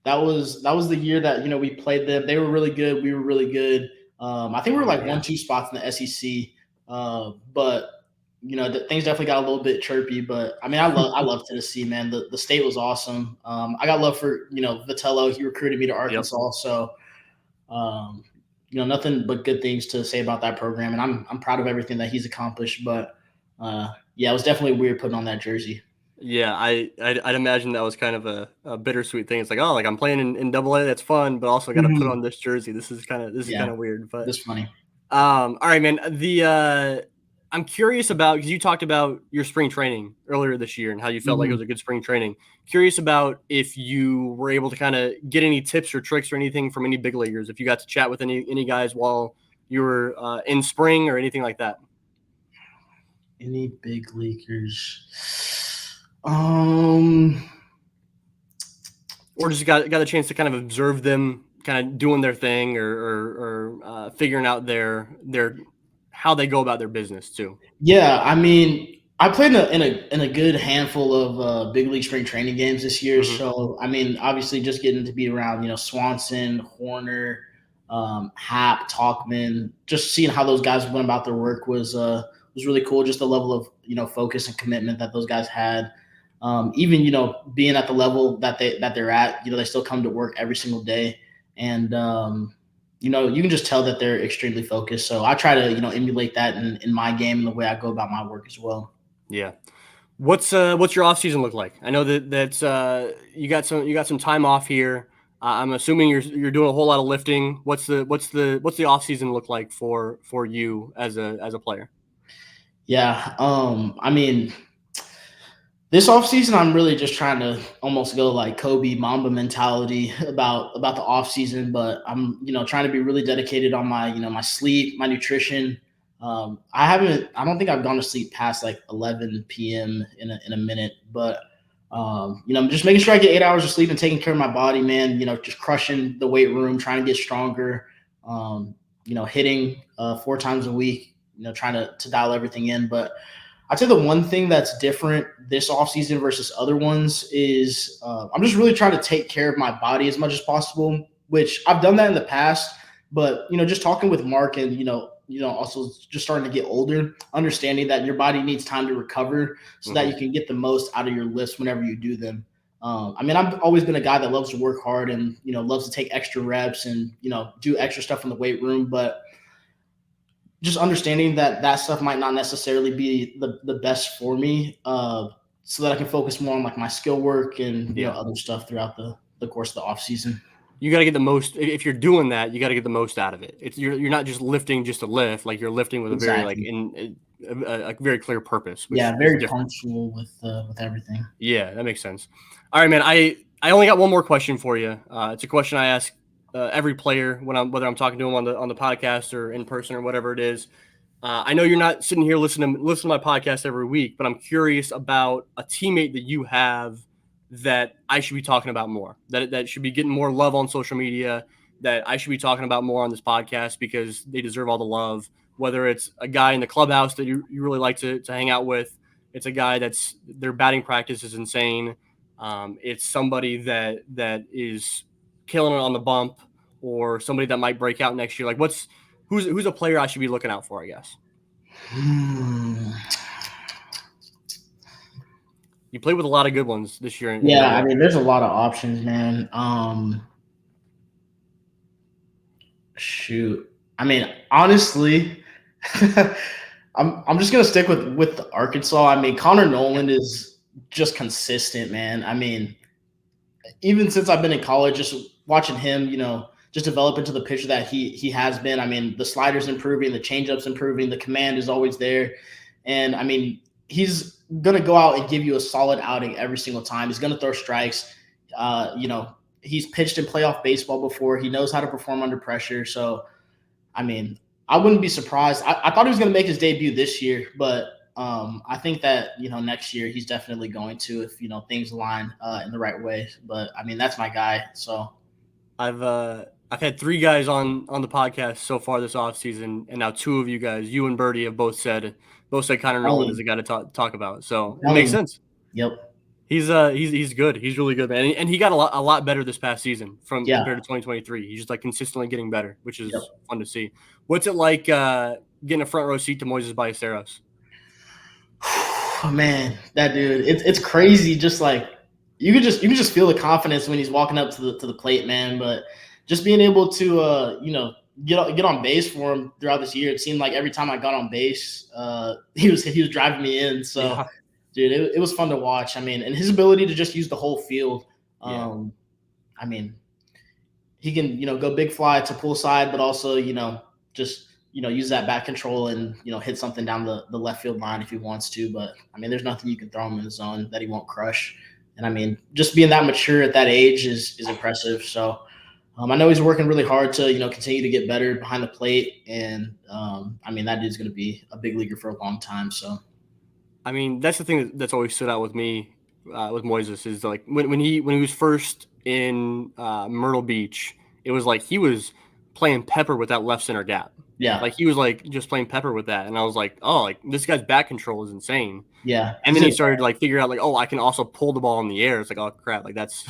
Speaker 2: was the year that we played them. They were really good. We were really good. I think we were like 1-2 spots in the SEC. But things definitely got a little bit chirpy. But I mean, I love Tennessee, man. The state was awesome. I got love for Vitello. He recruited me to Arkansas, so nothing but good things to say about that program. And I'm proud of everything that he's accomplished. But yeah, it was definitely weird putting on that jersey.
Speaker 1: Yeah, I'd imagine that was kind of a bittersweet thing. It's like, oh, like I'm playing in Double-A, that's fun, but also got to put on this jersey. This is kind of weird, but
Speaker 2: it's funny.
Speaker 1: All right, man. I'm curious about because you talked about your spring training earlier this year and how you felt like it was a good spring training. Curious about if you were able to kind of get any tips or tricks or anything from any big leaguers. If you got to chat with any guys while you were in spring or anything like that.
Speaker 2: Any big leaguers?
Speaker 1: Or just got a chance to kind of observe them kind of doing their thing or figuring out their how they go about their business too.
Speaker 2: Yeah, I mean, I played in a good handful of big league spring training games this year. So I mean, obviously, just getting to be around Swanson, Horner, Happ, Talkman, just seeing how those guys went about their work was really cool. Just the level of focus and commitment that those guys had. even being at the level that they're at, they still come to work every single day, and you can just tell that they're extremely focused. So I try to emulate that in my game and the way I go about my work as well.
Speaker 1: Yeah. What's your off season look like? I know that's you got some time off here. I'm assuming you're doing a whole lot of lifting. What's the off season look like for you as a player?
Speaker 2: Yeah, I mean, this offseason, I'm really just trying to almost go like Kobe Mamba mentality about the offseason, but I'm trying to be really dedicated on my my sleep, my nutrition. I don't think I've gone to sleep past like 11 p.m. in a minute, but I'm just making sure I get 8 hours of sleep and taking care of my body, man. Just crushing the weight room, trying to get stronger. Hitting 4 times a week. Trying to dial everything in, but I'd say the one thing that's different this offseason versus other ones is I'm just really trying to take care of my body as much as possible, which I've done that in the past. But just talking with Mark and also just starting to get older, understanding that your body needs time to recover so that you can get the most out of your lifts whenever you do them. I've always been a guy that loves to work hard and loves to take extra reps and do extra stuff in the weight room, but just understanding that stuff might not necessarily be the best for me, so that I can focus more on like my skill work and other stuff throughout the course of the off season.
Speaker 1: You got to get the most. If you're doing that, you got to get the most out of it. You're not just lifting just to lift. Like you're lifting with a very a very clear purpose. Which
Speaker 2: very punctual with everything.
Speaker 1: Yeah, that makes sense. All right, man. I only got one more question for you. It's a question I ask every player whether I'm talking to them on the podcast or in person or whatever it is. I know you're not sitting here listening to my podcast every week, but I'm curious about a teammate that you have that I should be talking about more, that should be getting more love on social media, that I should be talking about more on this podcast because they deserve all the love. Whether it's a guy in the clubhouse that you really like to hang out with, it's a guy that's their batting practice is insane. It's somebody that is killing it on the bump, or somebody that might break out next year. Like who's a player I should be looking out for, I guess? You played with a lot of good ones this year.
Speaker 2: Yeah, there's a lot of options, man. Shoot. Honestly, I'm just gonna stick with the Arkansas. Connor Noland is just consistent, man. Even since I've been in college, just watching him, just develop into the pitcher that he has been. The slider's improving, the changeup's improving, the command is always there. And he's going to go out and give you a solid outing every single time. He's going to throw strikes. He's pitched in playoff baseball before. He knows how to perform under pressure. So, I wouldn't be surprised. I thought he was going to make his debut this year, but I think that, next year he's definitely going to, if, things align in the right way. But that's my guy. So
Speaker 1: I've had 3 guys on the podcast so far this offseason, and now 2 of you guys, you and Birdie, have both said Connor Noland is a guy to talk about. So it makes sense.
Speaker 2: Yep.
Speaker 1: He's good. He's really good, man. And he got a lot better this past season compared to 2023. He's just like consistently getting better, which is fun to see. What's it like getting a front row seat to Moises Ballesteros?
Speaker 2: Oh, man, that dude, it's crazy. Just like you can just feel the confidence when he's walking up to the plate, man. But just being able to get on base for him throughout this year, it seemed like every time I got on base, he was driving me in. So, dude, it was fun to watch. And his ability to just use the whole field. He can go big fly to pull side, but also just use that back control and hit something down the left field line if he wants to. But there's nothing you can throw him in the zone that he won't crush. And just being that mature at that age is impressive. So I know he's working really hard to continue to get better behind the plate, and that dude's going to be a big leaguer for a long time. So
Speaker 1: that's the thing that's always stood out with me with Moises is like when he was first in Myrtle Beach, it was like he was playing pepper with that left center gap.
Speaker 2: Yeah.
Speaker 1: Like he was like just playing pepper with that. And I was like, oh, like this guy's back control is insane.
Speaker 2: Yeah.
Speaker 1: And then he started to like figure out like, oh, I can also pull the ball in the air. It's like, oh crap, like that's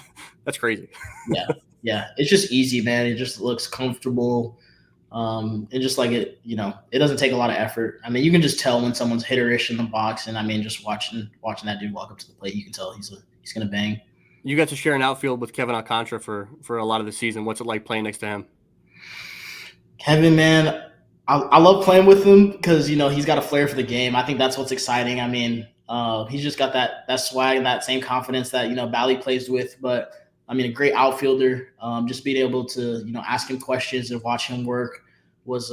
Speaker 1: crazy.
Speaker 2: Yeah. Yeah. It's just easy, man. It just looks comfortable. And just like it doesn't take a lot of effort. I mean, you can just tell when someone's hitterish in the box, and I mean, just watching that dude walk up to the plate, you can tell he's gonna bang.
Speaker 1: You got to share an outfield with Kevin Alcantara for a lot of the season. What's it like playing next to him?
Speaker 2: Kevin, man, I love playing with him because he's got a flair for the game. I think that's what's exciting. I mean, he's just got that swag and that same confidence that Bally plays with. But I mean, a great outfielder. Just being able to ask him questions and watch him work was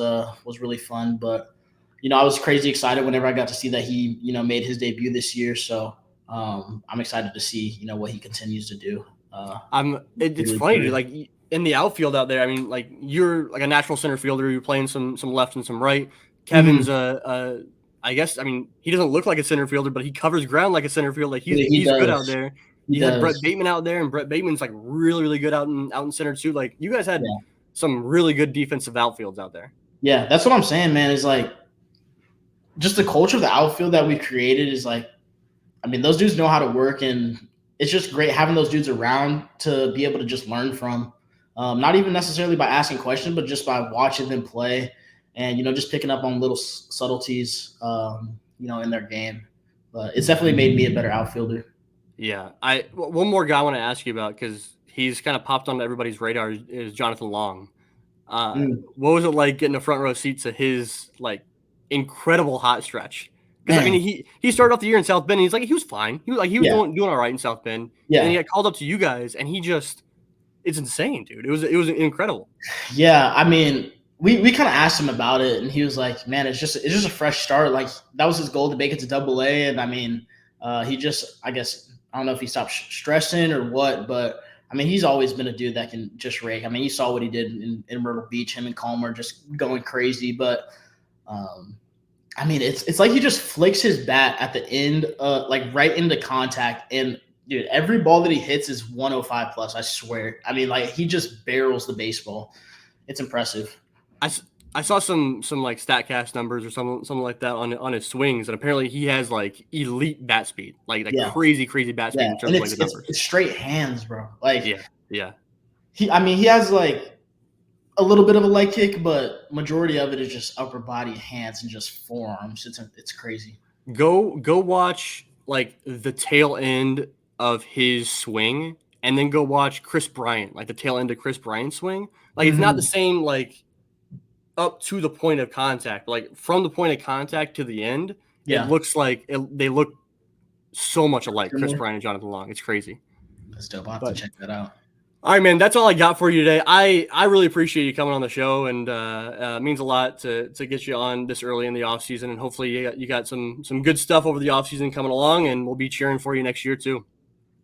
Speaker 2: really fun. But I was crazy excited whenever I got to see that he made his debut this year. So I'm excited to see what he continues to do.
Speaker 1: It's funny, dude, like in the outfield out there. I mean, like you're like a natural center fielder. You're playing some left and some right. Kevin's I guess, I mean, he doesn't look like a center fielder, but he covers ground like a center fielder. Like he's good out there. You had Brett Bateman out there, and Brett Bateman's like really, really good out in center too. Like you guys had some really good defensive outfields out there.
Speaker 2: Yeah, that's what I'm saying, man. Is like just the culture of the outfield that we've created is like, I mean, those dudes know how to work, and it's just great having those dudes around to be able to just learn from. Not even necessarily by asking questions, but just by watching them play and just picking up on little subtleties, in their game. But it's definitely made me a better outfielder.
Speaker 1: Yeah, one more guy I want to ask you about because he's kind of popped onto everybody's radar is Jonathan Long. What was it like getting a front row seat to his like incredible hot stretch? Because I mean, he started off the year in South Bend. And he was fine. He was doing all right in South Bend. Yeah, and then he got called up to you guys, and it's insane, dude. It was incredible.
Speaker 2: Yeah, I mean, we kind of asked him about it, and he was like, "Man, it's just a fresh start." Like that was his goal to make it to Double A, and I mean, he just, I guess, I don't know if he stopped stressing or what, but I mean, he's always been a dude that can just rake. I mean, you saw what he did in Myrtle Beach. Him and Calmer just going crazy, but. I mean, it's like he just flicks his bat at the end, like right into contact. And dude, every ball that he hits is 105 plus. I swear. I mean, like he just barrels the baseball. It's impressive.
Speaker 1: I saw some like Statcast numbers or something like that on his swings, and apparently he has like elite bat speed, like crazy bat speed in terms of like the numbers.
Speaker 2: It's straight hands, bro. Like
Speaker 1: yeah.
Speaker 2: He has like a little bit of a leg kick, but majority of it is just upper body, hands, and just forearms. It's crazy.
Speaker 1: Go watch like the tail end of his swing, and then go watch Chris Bryant, like the tail end of Chris Bryant's swing. Like it's not the same like up to the point of contact, but like from the point of contact to the end, it looks like they look so much alike. Chris Bryant and Jonathan Long. It's crazy.
Speaker 2: That's dope. I'll have to check that out.
Speaker 1: All right, man. That's all I got for you today. I really appreciate you coming on the show, and it means a lot to get you on this early in the off season. And hopefully you got some good stuff over the off season coming along, and we'll be cheering for you next year too.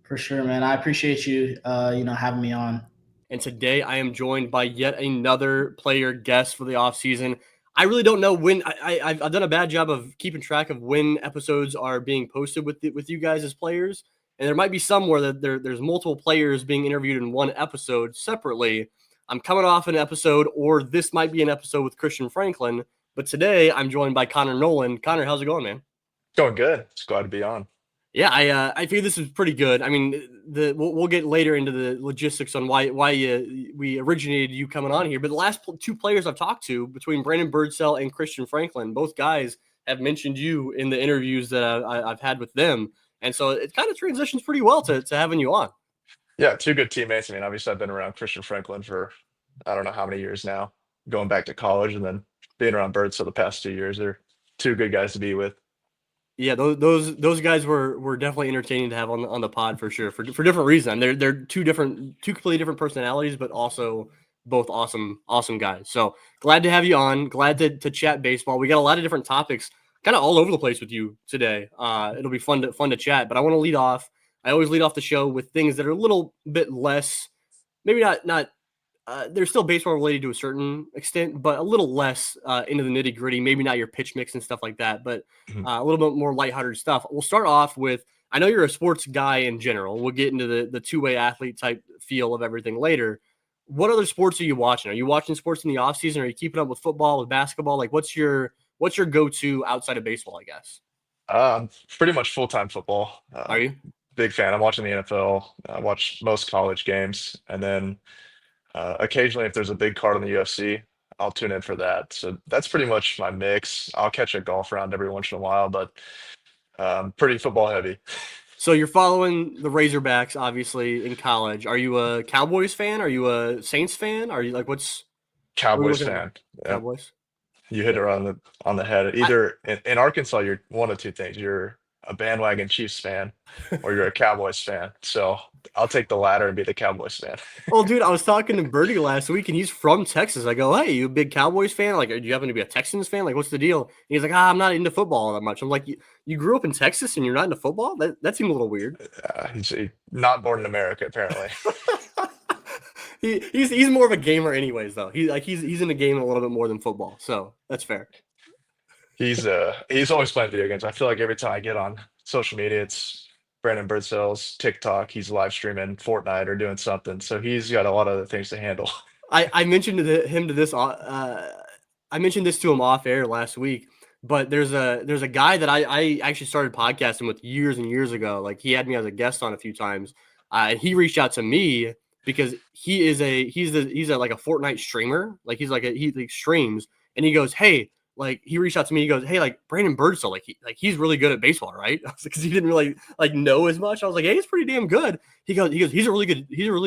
Speaker 2: For sure, man. I appreciate you, having me on.
Speaker 1: And today I am joined by yet another player guest for the off season. I really don't know when. I've done a bad job of keeping track of when episodes are being posted with you guys as players. And there might be somewhere that there's multiple players being interviewed in one episode separately. I'm coming off an episode, or this might be an episode with Christian Franklin. But today I'm joined by Connor Noland. Connor, how's it going, man?
Speaker 3: Going good. Just glad to be on.
Speaker 1: Yeah, I figure this is pretty good. I mean, we'll get later into the logistics on why we originated you coming on here. But the last two players I've talked to, between Brandon Birdsell and Christian Franklin, both guys have mentioned you in the interviews that I've had with them. And so it kind of transitions pretty well to having you on.
Speaker 3: Yeah, two good teammates. I mean, obviously I've been around Christian Franklin for I don't know how many years now, going back to college, and then being around Birds for the past 2 years. They're two good guys to be with.
Speaker 1: Yeah, those guys were definitely entertaining to have on the pod for sure, for different reasons. They're two completely different personalities, but also both awesome guys. So glad to have you on. Glad to chat baseball. We got a lot of different topics, kind of all over the place with you today. It'll be fun to chat. But I want to lead off. I always lead off the show with things that are a little bit less, maybe not. They're still baseball related to a certain extent, but a little less into the nitty gritty. Maybe not your pitch mix and stuff like that, but a little bit more lighthearted stuff. We'll start off with. I know you're a sports guy in general. We'll get into the two-way athlete type feel of everything later. What other sports are you watching? Are you watching sports in the off season? Are you keeping up with football, with basketball? Like, what's your go-to outside of baseball, I guess?
Speaker 3: Pretty much full-time football.
Speaker 1: Are you?
Speaker 3: Big fan. I'm watching the NFL. I watch most college games, and then occasionally, if there's a big card on the UFC, I'll tune in for that. So that's pretty much my mix. I'll catch a golf round every once in a while, but pretty football heavy.
Speaker 1: So you're following the Razorbacks, obviously, in college. Are you a Cowboys fan? Are you a Saints fan? Are you like what are you
Speaker 3: Cowboys
Speaker 1: looking at?
Speaker 3: fan. Yeah,
Speaker 1: Cowboys.
Speaker 3: you hit
Speaker 1: Yeah.
Speaker 3: it on the head.
Speaker 1: I,
Speaker 3: Either in Arkansas, you're one of two things. You're a bandwagon Chiefs fan, or you're a Cowboys fan. So I'll take the latter and be the Cowboys fan.
Speaker 1: well, dude, I was talking to Birdie last week, and he's from Texas. I go, "Hey, you a big Cowboys fan? Like, do you happen to be a Texans fan? Like, what's the deal?" And he's like, "I'm not into football that much." I'm like, "You grew up in Texas and you're not into football? That seemed a little weird."
Speaker 3: He's not born in America, apparently.
Speaker 1: He's more of a gamer, anyways. Though he's in the game a little bit more than football, so that's fair.
Speaker 3: He's always playing video games. I feel like every time I get on social media, it's Brandon Birdsell's TikTok. He's live streaming Fortnite or doing something. So he's got a lot of other things to handle.
Speaker 1: I mentioned him to this. I mentioned this to him off air last week. But there's a guy that I actually started podcasting with years and years ago. Like he had me as a guest on a few times, and he reached out to me because he's a like a Fortnite streamer. Like he like streams, and he goes, "Hey." Like he reached out to me, he goes, "Hey, like Brandon Birdsell, he's really good at baseball, right?" Because he didn't really like know as much. I was like, "Hey, he's pretty damn good." He goes, he's a really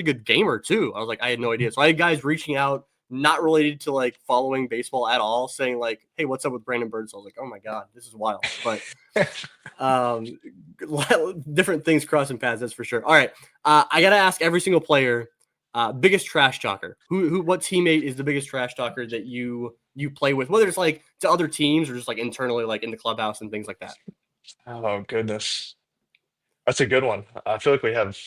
Speaker 1: good gamer too. I was like, I had no idea. So I had guys reaching out, not related to like following baseball at all, saying like, "Hey, what's up with Brandon Birdsell?" I was like, "Oh my god, this is wild." But um, different things crossing paths, that's for sure. All right, I gotta ask every single player, biggest trash talker. What teammate is the biggest trash talker that you play with, whether it's like to other teams or just like internally, like in the clubhouse and things like that?
Speaker 3: Oh goodness, that's a good one. I feel like we have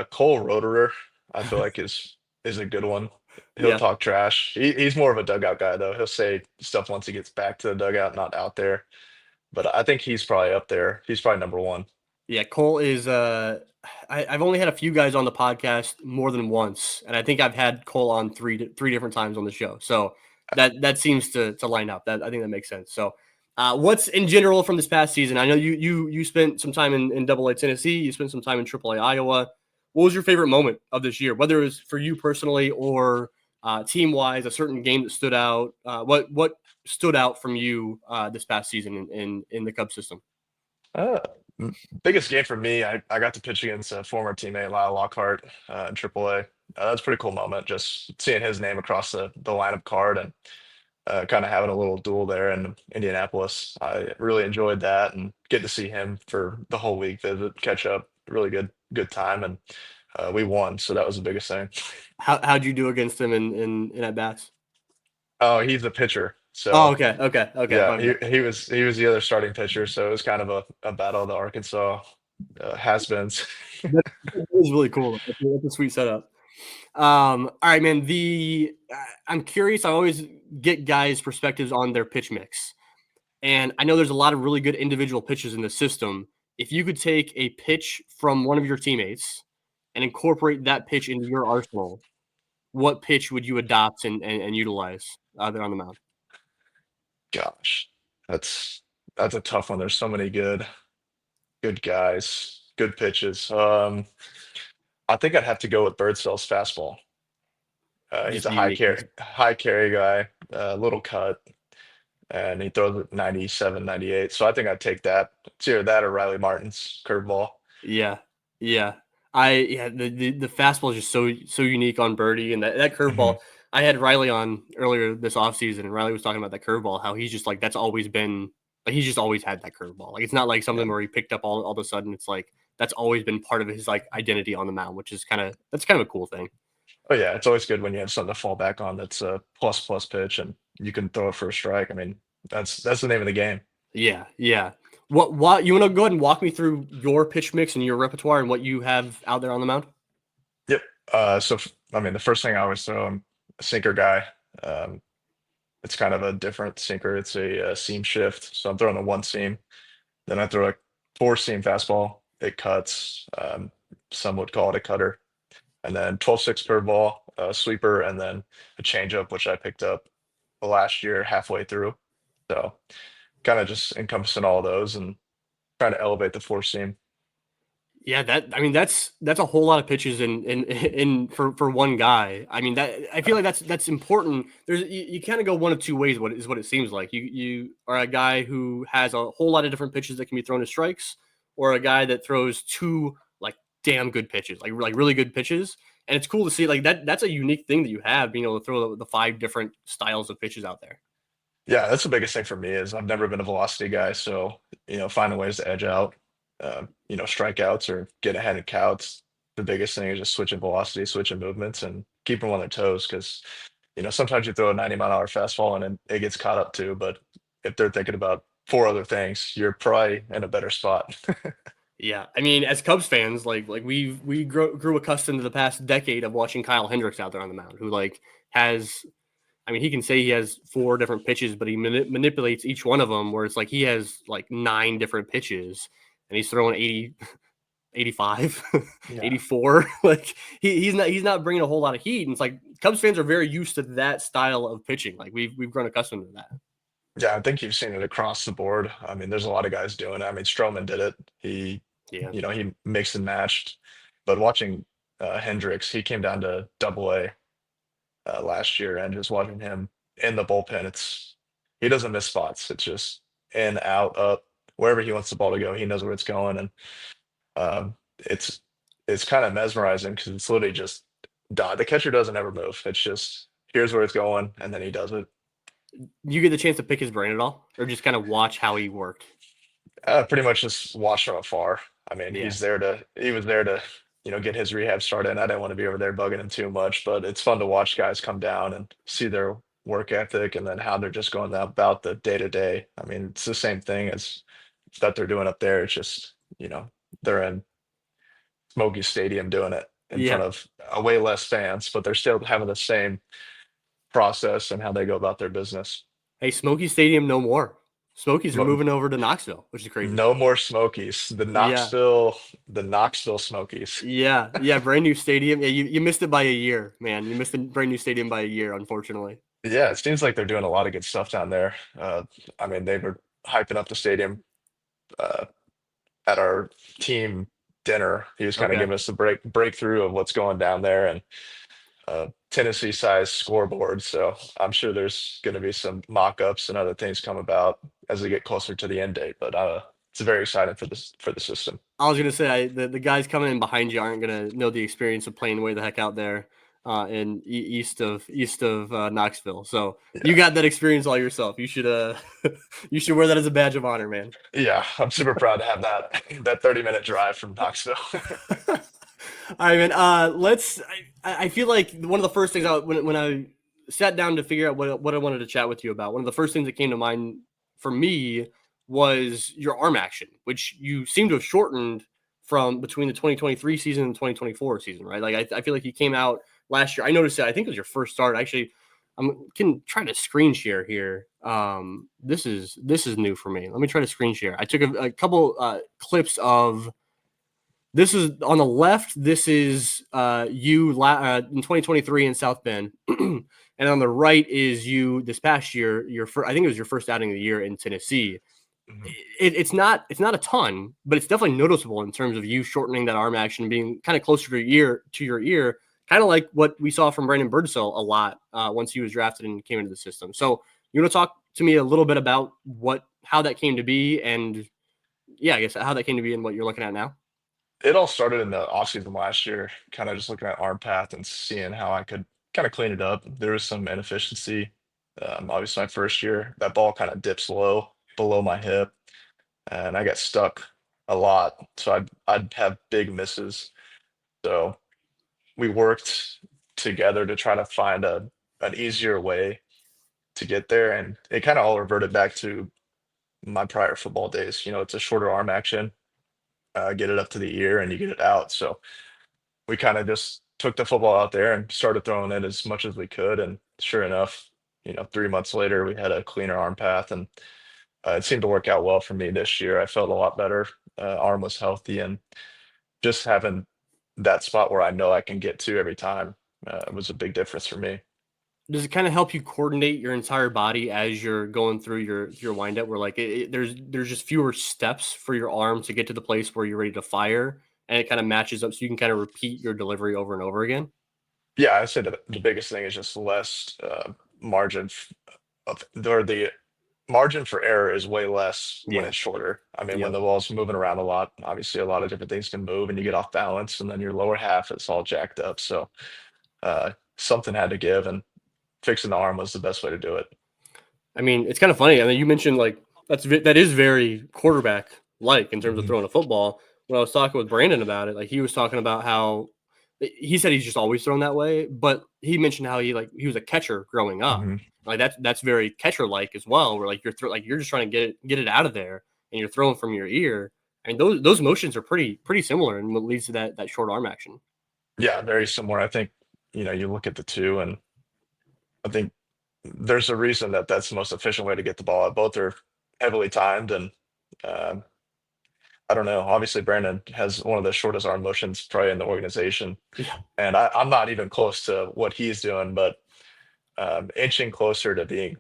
Speaker 3: Cole Roederer. I feel like is a good one. He'll
Speaker 1: Yeah.
Speaker 3: talk trash. He's more of a dugout guy though. He'll say stuff once he gets back to the dugout, not out there. But I think he's probably up there. He's probably number one.
Speaker 1: Yeah, Cole is. I've only had a few guys on the podcast more than once, and I think I've had Cole on three different times on the show. So that seems to line up. That I think that makes sense. So, what's in general from this past season? I know you spent some time in Double A Tennessee. You spent some time in Triple A Iowa. What was your favorite moment of this year? Whether it was for you personally or team wise, a certain game that stood out. What stood out from you this past season in the Cubs system?
Speaker 3: Uh, Biggest game for me, I got to pitch against a former teammate, Lyle Lockhart, in AAA. That's a pretty cool moment, just seeing his name across the lineup card and kind of having a little duel there in Indianapolis. I really enjoyed that and get to see him for the whole week, visit, catch up. Really good time, and we won, so that was the biggest thing.
Speaker 1: How'd you do against him in at bats?
Speaker 3: Oh, he's a pitcher,
Speaker 1: Oh,
Speaker 3: so
Speaker 1: okay.
Speaker 3: yeah,
Speaker 1: My bad.
Speaker 3: he was the other starting pitcher, so it was kind of a battle of the Arkansas has-beens.
Speaker 1: That was really cool. That's a sweet setup. All right, man. I'm curious. I always get guys' perspectives on their pitch mix, and I know there's a lot of really good individual pitches in the system. If you could take a pitch from one of your teammates and incorporate that pitch into your arsenal, what pitch would you adopt and utilize there on the mound?
Speaker 3: Gosh, that's that's a tough one. There's so many good guys, good pitches. I think I'd have to go with Birdsell's fastball. He's
Speaker 1: Just
Speaker 3: a
Speaker 1: the uniqueness.
Speaker 3: high carry guy, little cut, and he throws it 97, 98. So I think I'd take that. It's either that or Riley Martin's curveball.
Speaker 1: Yeah, yeah. The fastball is just so unique on Birdie and that curveball.
Speaker 3: Mhm.
Speaker 1: I had Riley on earlier this offseason, and Riley was talking about that curveball, how he's just like that's always been like he's just always had that curveball. Like it's not like
Speaker 3: Yeah.
Speaker 1: something where he picked up all of a sudden. It's like that's always been part of his like identity on the mound, which is that's kind of a cool thing.
Speaker 3: Oh yeah, it's always good when you have something to fall back on that's a plus pitch and you can throw it for a strike. I mean, that's the name of the game.
Speaker 1: Yeah, yeah. What you want to go ahead and walk me through your pitch mix and your repertoire and what you have out there on the mound?
Speaker 3: Yep. I mean, the first thing I always throw, I'm a sinker guy. Um, it's kind of a different sinker. It's a, seam shift, so I'm throwing a one seam. Then I throw a four seam fastball. It cuts. Some would call it a cutter, and then 12-6 curveball, sweeper, and then a changeup, which I picked up last year halfway through. So kind of just encompassing all those and trying to elevate the four seam.
Speaker 1: Yeah, that's a whole lot of pitches in for one guy. I mean, that I feel like that's important. You kind of go one of two ways. What it seems like you are a guy who has a whole lot of different pitches that can be thrown as strikes, or a guy that throws two like damn good pitches, like really good pitches. And it's cool to see like that. That's a unique thing that you have, being able to throw the five different styles of pitches out there.
Speaker 3: Yeah, that's the biggest thing for me is I've never been a velocity guy, so finding ways to edge out, strikeouts or get ahead in counts. The biggest thing is just switching velocity, switching movements, and keeping them on their toes. Because sometimes you throw a 90-mile-an-hour fastball and it gets caught up too. But if they're thinking about four other things, you're probably in a better spot.
Speaker 1: Yeah, I mean, as Cubs fans, like we grew accustomed to the past decade of watching Kyle Hendricks out there on the mound, who like has, I mean, he can say he has four different pitches, but he manipulates each one of them. Where it's like he has like nine different pitches, and he's throwing 80, 85,
Speaker 3: Yeah.
Speaker 1: 84. Like he's not bringing a whole lot of heat. And it's like Cubs fans are very used to that style of pitching. Like we've grown accustomed to that.
Speaker 3: Yeah, I think you've seen it across the board. I mean, there's a lot of guys doing it. I mean, Stroman did it. He,
Speaker 1: Yeah.
Speaker 3: he mixed and matched. But watching Hendricks, he came down to Double A last year, and just watching him in the bullpen, he doesn't miss spots. It's just in, out, up, wherever he wants the ball to go, he knows where it's going, and um, it's it's kind of mesmerizing because it's literally just dot. The catcher doesn't ever move. It's just here's where it's going, and then he does it.
Speaker 1: You get the chance to pick his brain at all, or just kind of watch how he worked?
Speaker 3: Pretty much just watch from afar. I mean,
Speaker 1: Yeah.
Speaker 3: he was there to, get his rehab started. And I didn't want to be over there bugging him too much, but it's fun to watch guys come down and see their work ethic and then how they're just going about the day to day. I mean, it's the same thing as that they're doing up there. It's just, they're in Smoky Stadium doing it in front
Speaker 1: Yeah.
Speaker 3: of way less fans, but they're still having the same process and how they go about their business.
Speaker 1: Hey, Smoky Stadium, no more. Smokies are
Speaker 3: Mo-
Speaker 1: moving over to Knoxville, which is crazy.
Speaker 3: No more Smokies.
Speaker 1: Yeah.
Speaker 3: The Knoxville Smokies.
Speaker 1: Yeah. Brand new stadium. Yeah, you missed it by a year, man. You missed the brand new stadium by a year, unfortunately.
Speaker 3: Yeah, it seems like they're doing a lot of good stuff down there. I mean, they were hyping up the stadium uh, at our team dinner. He was kind of
Speaker 1: Okay.
Speaker 3: giving us the breakthrough of what's going down there and Tennessee size scoreboard. So I'm sure there's going to be some mock-ups and other things come about as they get closer to the end date. But it's very exciting for the system.
Speaker 1: I was gonna say the guys coming in behind you aren't gonna know the experience of playing way the heck out there in east of Knoxville. So you
Speaker 3: Yeah,
Speaker 1: got that experience all yourself. You should you should wear that as a badge of honor, man.
Speaker 3: yeah, I'm super proud to have that 30-minute drive from Knoxville.
Speaker 1: All right, man. I feel like one of the first things when I sat down to figure out what I wanted to chat with you about, one of the first things that came to mind for me was your arm action, which you seem to have shortened from between the 2023 season and 2024 season, right? Like I feel like you came out last year. I noticed that. I think it was your first start. Actually, I'm can try to screen share here. This is new for me. Let me try to screen share. I took a couple clips of this is on the left. This is in 2023 in South Bend, and on the right is you this past year. I think it was your first outing of the year in Tennessee.
Speaker 3: Mhm.
Speaker 1: It's not a ton, but it's definitely noticeable in terms of you shortening that arm action, being kind of closer to your ear, kind of like what we saw from Brandon Birdsell a lot once he was drafted and came into the system. So you want to talk to me a little bit about how that came to be, and yeah, I guess how that came to be and what you're looking at now.
Speaker 3: It all started in the offseason last year, kind of just looking at arm path and seeing how I could kind of clean it up. There was some inefficiency. Obviously, my first year, that ball kind of dips low below my hip, and I got stuck a lot. So I'd have big misses. So we worked together to try to find an easier way to get there, and it kind of all reverted back to my prior football days. It's a shorter arm action. Get it up to the ear, and you get it out. So we kind of just took the football out there and started throwing it as much as we could. And sure enough, 3 months later, we had a cleaner arm path, and it seemed to work out well for me this year. I felt a lot better. Arm was healthy, and just having that spot where I know I can get to every time was a big difference for me.
Speaker 1: Does it kind of help you coordinate your entire body as you're going through your windup? Where like there's just fewer steps for your arm to get to the place where you're ready to fire, and it kind of matches up so you can kind of repeat your delivery over and over again?
Speaker 3: Yeah, I said the biggest thing is just less margin or the margin for error is way less when
Speaker 1: Yeah.
Speaker 3: it's shorter. I mean, when
Speaker 1: Yep.
Speaker 3: the ball's moving around a lot, obviously a lot of different things can move and you get off balance and then your lower half is all jacked up. So something had to give, and fixing the arm was the best way to do it.
Speaker 1: I mean, it's kind of funny. I mean, you mentioned like that is very quarterback like in terms of
Speaker 3: Mhm.
Speaker 1: throwing a football. When I was talking with Brandon about it, like he was talking about how he said he's just always thrown that way, but he mentioned how he was a catcher growing up.
Speaker 3: Mhm.
Speaker 1: Like that's very catcher like as well, where like you're just trying to get it out of there and you're throwing from your ear. I mean, those motions are pretty similar and what leads to that short arm action.
Speaker 3: Yeah, very similar. I think, you look at the two, and I think there's a reason that that's the most efficient way to get the ball out. Both are heavily timed, and um, I don't know. Obviously, Brandon has one of the shortest arm motions probably in the organization,
Speaker 1: Yeah.
Speaker 3: and I'm not even close to what he's doing, but inching closer to being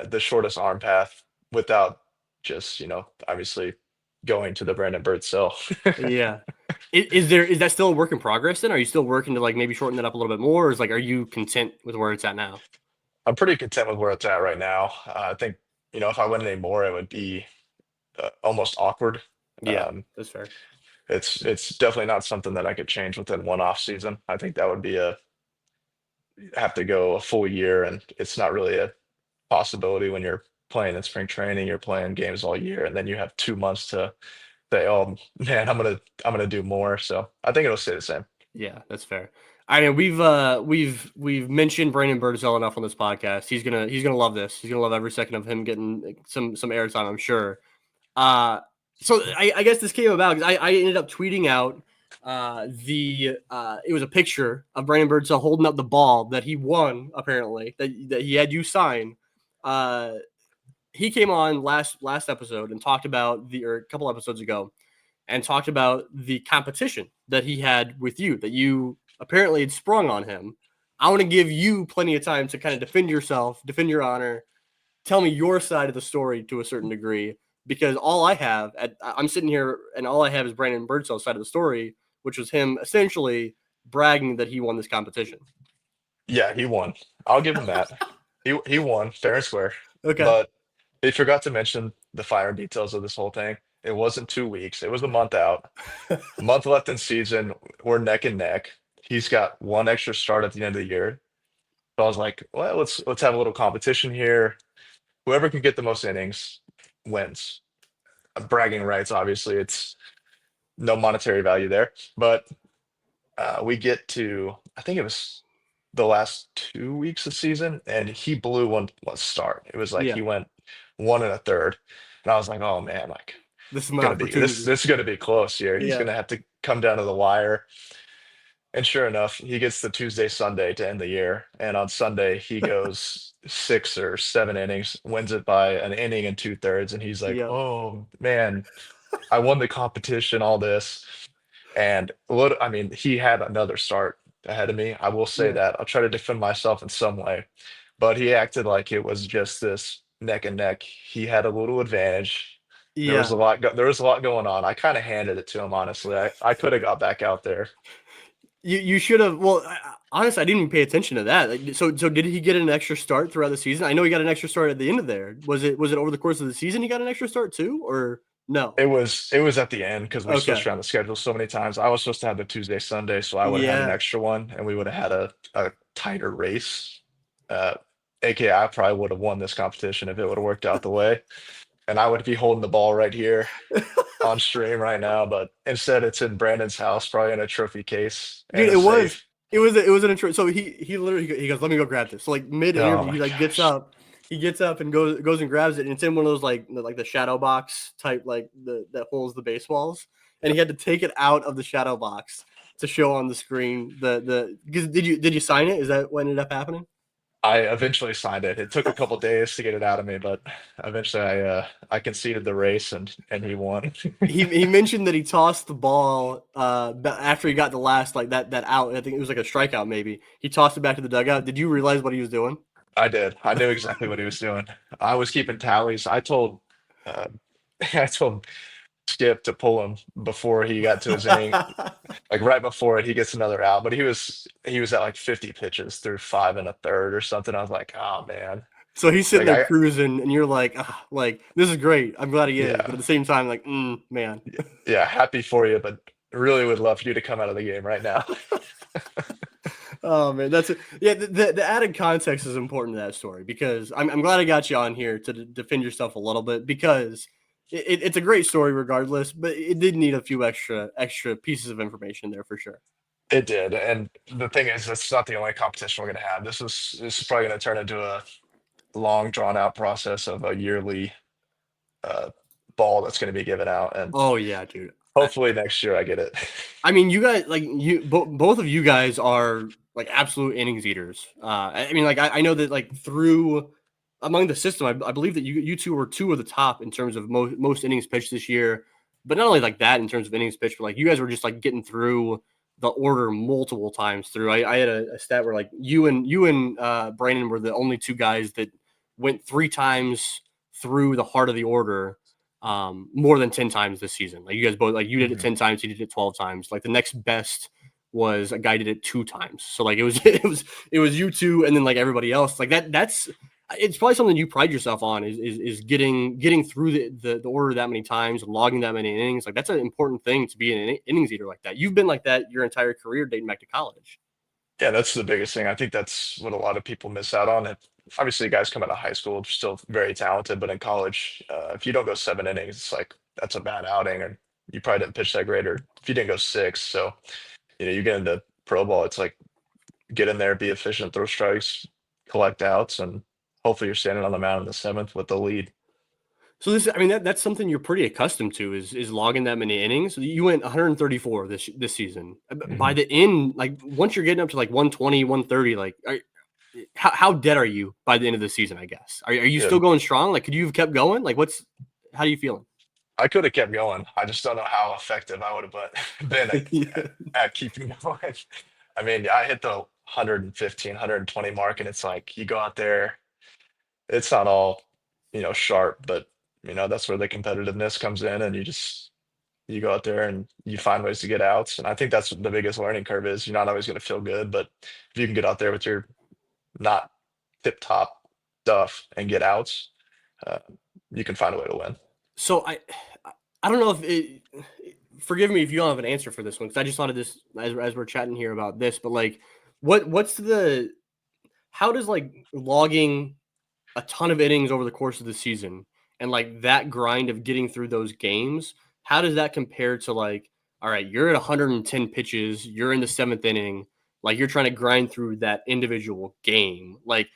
Speaker 3: the shortest arm path without just, obviously going to the Brandon Birdsell.
Speaker 1: Yeah. Is that still a work in progress then? Are you still working to like maybe shorten that up a little bit more? Or is like are you content with where it's at now?
Speaker 3: I'm pretty content with where it's at right now. I think, if I went any more, it would be almost awkward.
Speaker 1: Yeah,
Speaker 3: Um,
Speaker 1: that's fair.
Speaker 3: it's definitely not something that I could change within one off season. I think that would be have to go a full year, and it's not really a possibility when you're playing in spring training. You're playing games all year, and then you have 2 months to say, "Oh man, I'm gonna do more." So I think it'll stay the same.
Speaker 1: Yeah, that's fair. I mean, we've mentioned Brandon Birdsell enough on this podcast. He's gonna love this. He's gonna love every second of him getting some airtime, I'm sure. Uh, so I guess this came about because I ended up tweeting out it was a picture of Brandon Birdsell holding up the ball that he won apparently that he had you sign. Uh, he came on last episode and talked about or a couple episodes ago and talked about the competition that he had with you that you apparently had sprung on him. I want to give you plenty of time to kind of defend yourself, defend your honor, tell me your side of the story to a certain degree because I'm sitting here and all I have is Brandon Birdsell's side of the story, which was him essentially bragging that he won this competition.
Speaker 3: Yeah, he won. I'll give him that. He won fair and square.
Speaker 1: Okay.
Speaker 3: But they forgot to mention the fire details of this whole thing. It wasn't 2 weeks. It was a month out. A month left in season. We're neck and neck. He's got one extra start at the end of the year. So I was like, well, let's have a little competition here. Whoever can get the most innings wins. Bragging rights, obviously, it's no monetary value there. But we get to, I think it was the last 2 weeks of season, and he blew one start. It was like
Speaker 1: Yeah.
Speaker 3: he went 1 1/3, and I was like, oh man, like
Speaker 1: This is my
Speaker 3: gonna be this
Speaker 1: opportunity.
Speaker 3: this is gonna be close here. He's
Speaker 1: Yeah.
Speaker 3: gonna have to come down to the wire. And sure enough, he gets the Tuesday, Sunday to end the year. And on Sunday, he goes 6 or 7 innings, wins it by an inning and 2/3. And he's like,
Speaker 1: Yeah.
Speaker 3: oh man, I won the competition, all this. And I mean, he had another start ahead of me. I will say
Speaker 1: Yeah.
Speaker 3: that. I'll try to defend myself in some way. But he acted like it was just this neck and neck. He had a little advantage.
Speaker 1: Yeah.
Speaker 3: There was a lot going on. I kind of handed it to him, honestly. I could have got back out there.
Speaker 1: You should have. Well, honestly, I didn't even pay attention to that. Like, so did he get an extra start throughout the season? I know he got an extra start at the end of there. Was it over the course of the season he got an extra start too, or no?
Speaker 3: It was at the end because we switched
Speaker 1: Okay.
Speaker 3: around the schedule so many times. I was supposed to have the Tuesday, Sunday, so I would have had an
Speaker 1: Yeah.
Speaker 3: extra one, and we would have had a tighter race. Uh, AKA, I probably would have won this competition if it would have worked out the way, and I would be holding the ball right here on stream right now. But instead, it's in Brandon's house, probably in a trophy case
Speaker 1: Dude,
Speaker 3: and a
Speaker 1: it was
Speaker 3: safe.
Speaker 1: it was an intro. So he literally he goes, let me go grab this. So like mid
Speaker 3: Oh
Speaker 1: interview,
Speaker 3: my
Speaker 1: gets
Speaker 3: gosh!
Speaker 1: up, and goes and grabs it, and it's in one of those like the shadow box type like that holds the baseballs, and he had to take it out of the shadow box to show on the screen the because did you sign it? Is that what ended up happening?
Speaker 3: I eventually signed it. It took a couple days to get it out of me, but eventually I conceded the race and he won.
Speaker 1: He mentioned that he tossed the ball after he got the last like that out. I think it was like a strikeout maybe. He tossed it back to the dugout. Did you realize what he was doing?
Speaker 3: I did. I knew exactly what he was doing. I was keeping tallies. Uh, I told skip to pull him before he got to his inning. Like right before it, he gets another out. But he was at like 50 pitches through 5 1/3 or something. I was like, oh man.
Speaker 1: So he's sitting
Speaker 3: Like
Speaker 1: there cruising, and you're like, ah, like this is great. I'm glad he is, but
Speaker 3: yeah.
Speaker 1: at the same time, like, man.
Speaker 3: Yeah, happy for you, but really would love for you to come out of the game right now.
Speaker 1: Oh man, that's it. Yeah. The added context is important to that story because I'm glad I got you on here to defend yourself a little bit because it's a great story regardless, but it did need a few extra pieces of information there for sure.
Speaker 3: It did, and the thing is, that's not the only competition we're going to have. This is probably going to turn into a long, drawn out process of a yearly uh, ball that's going to be given out, and
Speaker 1: Oh yeah, dude.
Speaker 3: hopefully next year I get it.
Speaker 1: I mean, you guys, like both of you guys are like absolute innings eaters. I mean, like I know that like through among the system, I believe that you two were two of the top in terms of most innings pitched this year. But not only like that in terms of innings pitched, but like you guys were just like getting through the order multiple times through. I had a stat where like you and Brandon were the only two guys that went 3 times through the heart of the order more than 10 times this season. Like you guys both, like you did it
Speaker 3: Mhm.
Speaker 1: 10 times, he did it 12 times. Like the next best was a guy did it 2 times. So like it was it was you two and then like everybody else. Like that's it's probably something you pride yourself on is getting through the order that many times, logging that many innings. Like that's an important thing to be an innings eater like that. You've been like that your entire career dating back to college.
Speaker 3: Yeah, that's the biggest thing. I think that's what a lot of people miss out on. Obviously, guys come out of high school still very talented, but in college, if you don't go 7 innings, it's like that's a bad outing, or you probably didn't pitch that great, or if you didn't go six. So you get into pro ball, it's like get in there, be efficient, throw strikes, collect outs, and hopefully you're standing on the mound in the seventh with the lead.
Speaker 1: So this, I mean, that's something you're pretty accustomed to is logging that many innings. You went 134 this season. By
Speaker 3: Mhm.
Speaker 1: the end, like once you're getting up to like 120, 130, like how dead are you by the end of the season? I guess are you
Speaker 3: Yeah,
Speaker 1: still going strong? Like, could you have kept going? Like, how are you feeling?
Speaker 3: I could have kept going. I just don't know how effective I would have been
Speaker 1: Yeah.
Speaker 3: at keeping going. I mean, I hit the 115, 120 mark, and it's like you go out there, it's not all, sharp, but that's where the competitiveness comes in, and you go out there and you find ways to get outs. And I think that's what the biggest learning curve is. You're not always going to feel good, but if you can get out there with your not tip top stuff and get outs, uh, you can find a way to win.
Speaker 1: So I don't know if forgive me if you don't have an answer for this one because I just thought of this as we're chatting here about this, but like what's the how does like logging a ton of innings over the course of the season and like that grind of getting through those games, how does that compare to like, all right, you're at 110 pitches, you're in the seventh inning, like you're trying to grind through that individual game. Like,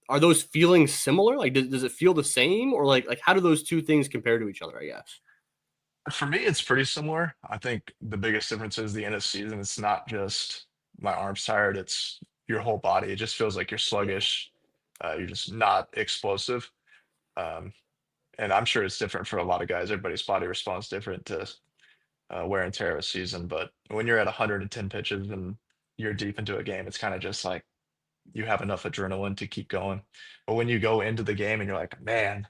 Speaker 1: are those feelings similar? Like, does it feel the same, or like how do those two things compare to each other? I guess.
Speaker 3: For me, it's pretty similar. I think the biggest difference is the end of season. It's not just my arms tired, it's your whole body. It just feels like you're sluggish. You're just not explosive. Um, and I'm sure it's different for a lot of guys. Everybody's body responds different to wear and tear of a season. But when you're at 110 pitches and you're deep into a game, it's kind of just like you have enough adrenaline to keep going. But when you go into the game and you're like, man,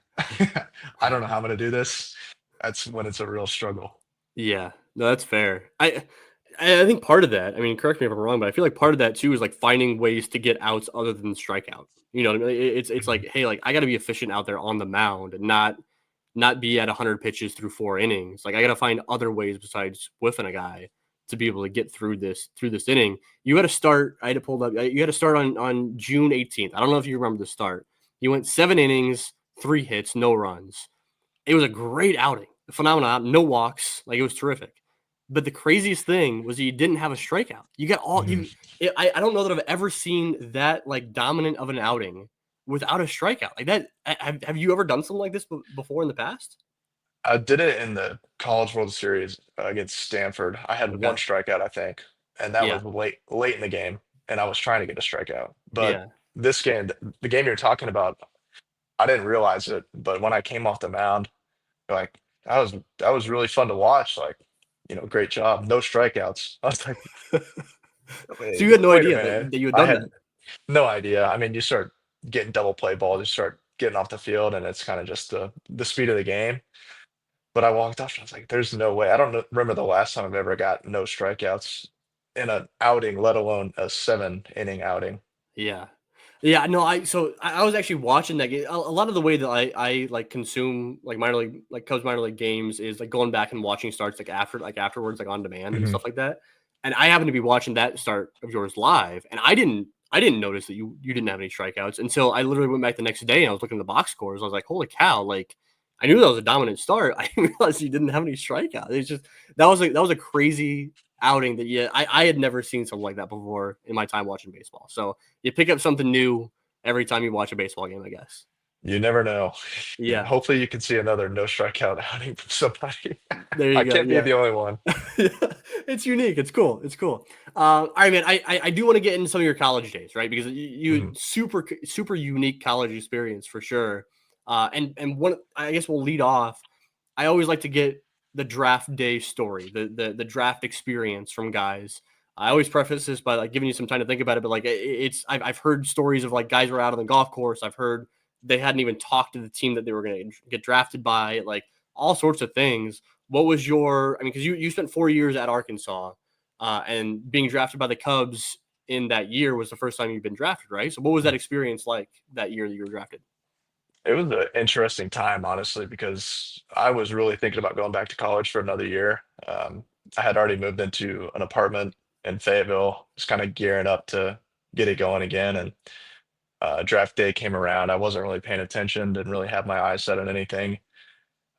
Speaker 3: I don't know how I'm going to do this, that's when it's a real struggle.
Speaker 1: Yeah, no, that's fair. I think part of that, I mean, correct me if I'm wrong, but I feel like part of that too is like finding ways to get outs other than strikeout. You know what I mean? It's like,
Speaker 3: Mhm.
Speaker 1: hey, like I got to be efficient out there on the mound and not be at 100 pitches through 4 innings. Like I got to find other ways besides whiffing a guy to be able to get through this inning. You had to start. I had to pull up. You had to start on June 18th. I don't know if you remember the start. You went 7 innings, 3 hits, no runs. It was a great outing, phenomenal. No walks, like it was terrific. But the craziest thing was you didn't have a strikeout. You got all
Speaker 3: Mhm.
Speaker 1: you. I don't know that I've ever seen that like dominant of an outing without a strikeout like that. Have you ever done something like this before in the past?
Speaker 3: I did it in the College World Series against Stanford. I had one
Speaker 1: Okay.
Speaker 3: strikeout, I think, and that
Speaker 1: Yeah.
Speaker 3: was late in the game, and I was trying to get a strikeout. But
Speaker 1: Yeah.
Speaker 3: this game, the game you're talking about, I didn't realize it, but when I came off the mound, like that was really fun to watch. Like, great job, no strikeouts. I was like,
Speaker 1: So you had no
Speaker 3: wait a
Speaker 1: idea that,
Speaker 3: minute,
Speaker 1: that you had
Speaker 3: I
Speaker 1: done that.
Speaker 3: had no idea. I mean, you start getting double play balls, you start getting off the field, and it's kind of just the speed of the game. But I walked off and I was like, there's no way. I don't remember the last time I've ever got no strikeouts in an outing, let alone a 7 inning outing.
Speaker 1: Yeah. Yeah, no, I was actually watching that game. A lot of the way that I like consume like minor league like Cubs minor league games is like going back and watching starts like afterwards like on demand and
Speaker 3: Hmm.
Speaker 1: stuff like that. And I happened to be watching that start of yours live, and I didn't notice that you didn't have any strikeouts until I literally went back the next day and I was looking at the box scores. I was like, holy cow! Like I knew that was a dominant start. I didn't realize you didn't have any strikeouts. It's just that was a crazy outing that yeah I had never seen something like that before in my time watching baseball. So you pick up something new every time you watch a baseball game, I guess.
Speaker 3: You never know.
Speaker 1: Yeah,
Speaker 3: Hopefully, you can see another no strikeout outing from somebody.
Speaker 1: there you
Speaker 3: I
Speaker 1: go.
Speaker 3: can't be
Speaker 1: Yeah,
Speaker 3: the only one.
Speaker 1: it's unique. It's cool. It's cool. All right, man. I do want to get into some of your college days, right? Because you
Speaker 3: Mhm.
Speaker 1: super unique college experience for sure. And one, I guess we'll lead off. I always like to get the draft day story, the draft experience from guys. I always preface this by like giving you some time to think about it, but like it's I've heard stories of like guys were out on the golf course. I've heard they hadn't even talked to the team that they were going to get drafted by, like all sorts of things. What was your? I mean, because you spent 4 years at Arkansas, and being drafted by the Cubs in that year was the first time you've been drafted, right? So what was that experience like that year that you were drafted?
Speaker 3: It was an interesting time, honestly, because I was really thinking about going back to college for another year. I had already moved into an apartment in Fayetteville, just kind of gearing up to get it going again. And draft day came around. I wasn't really paying attention, didn't really have my eyes set on anything.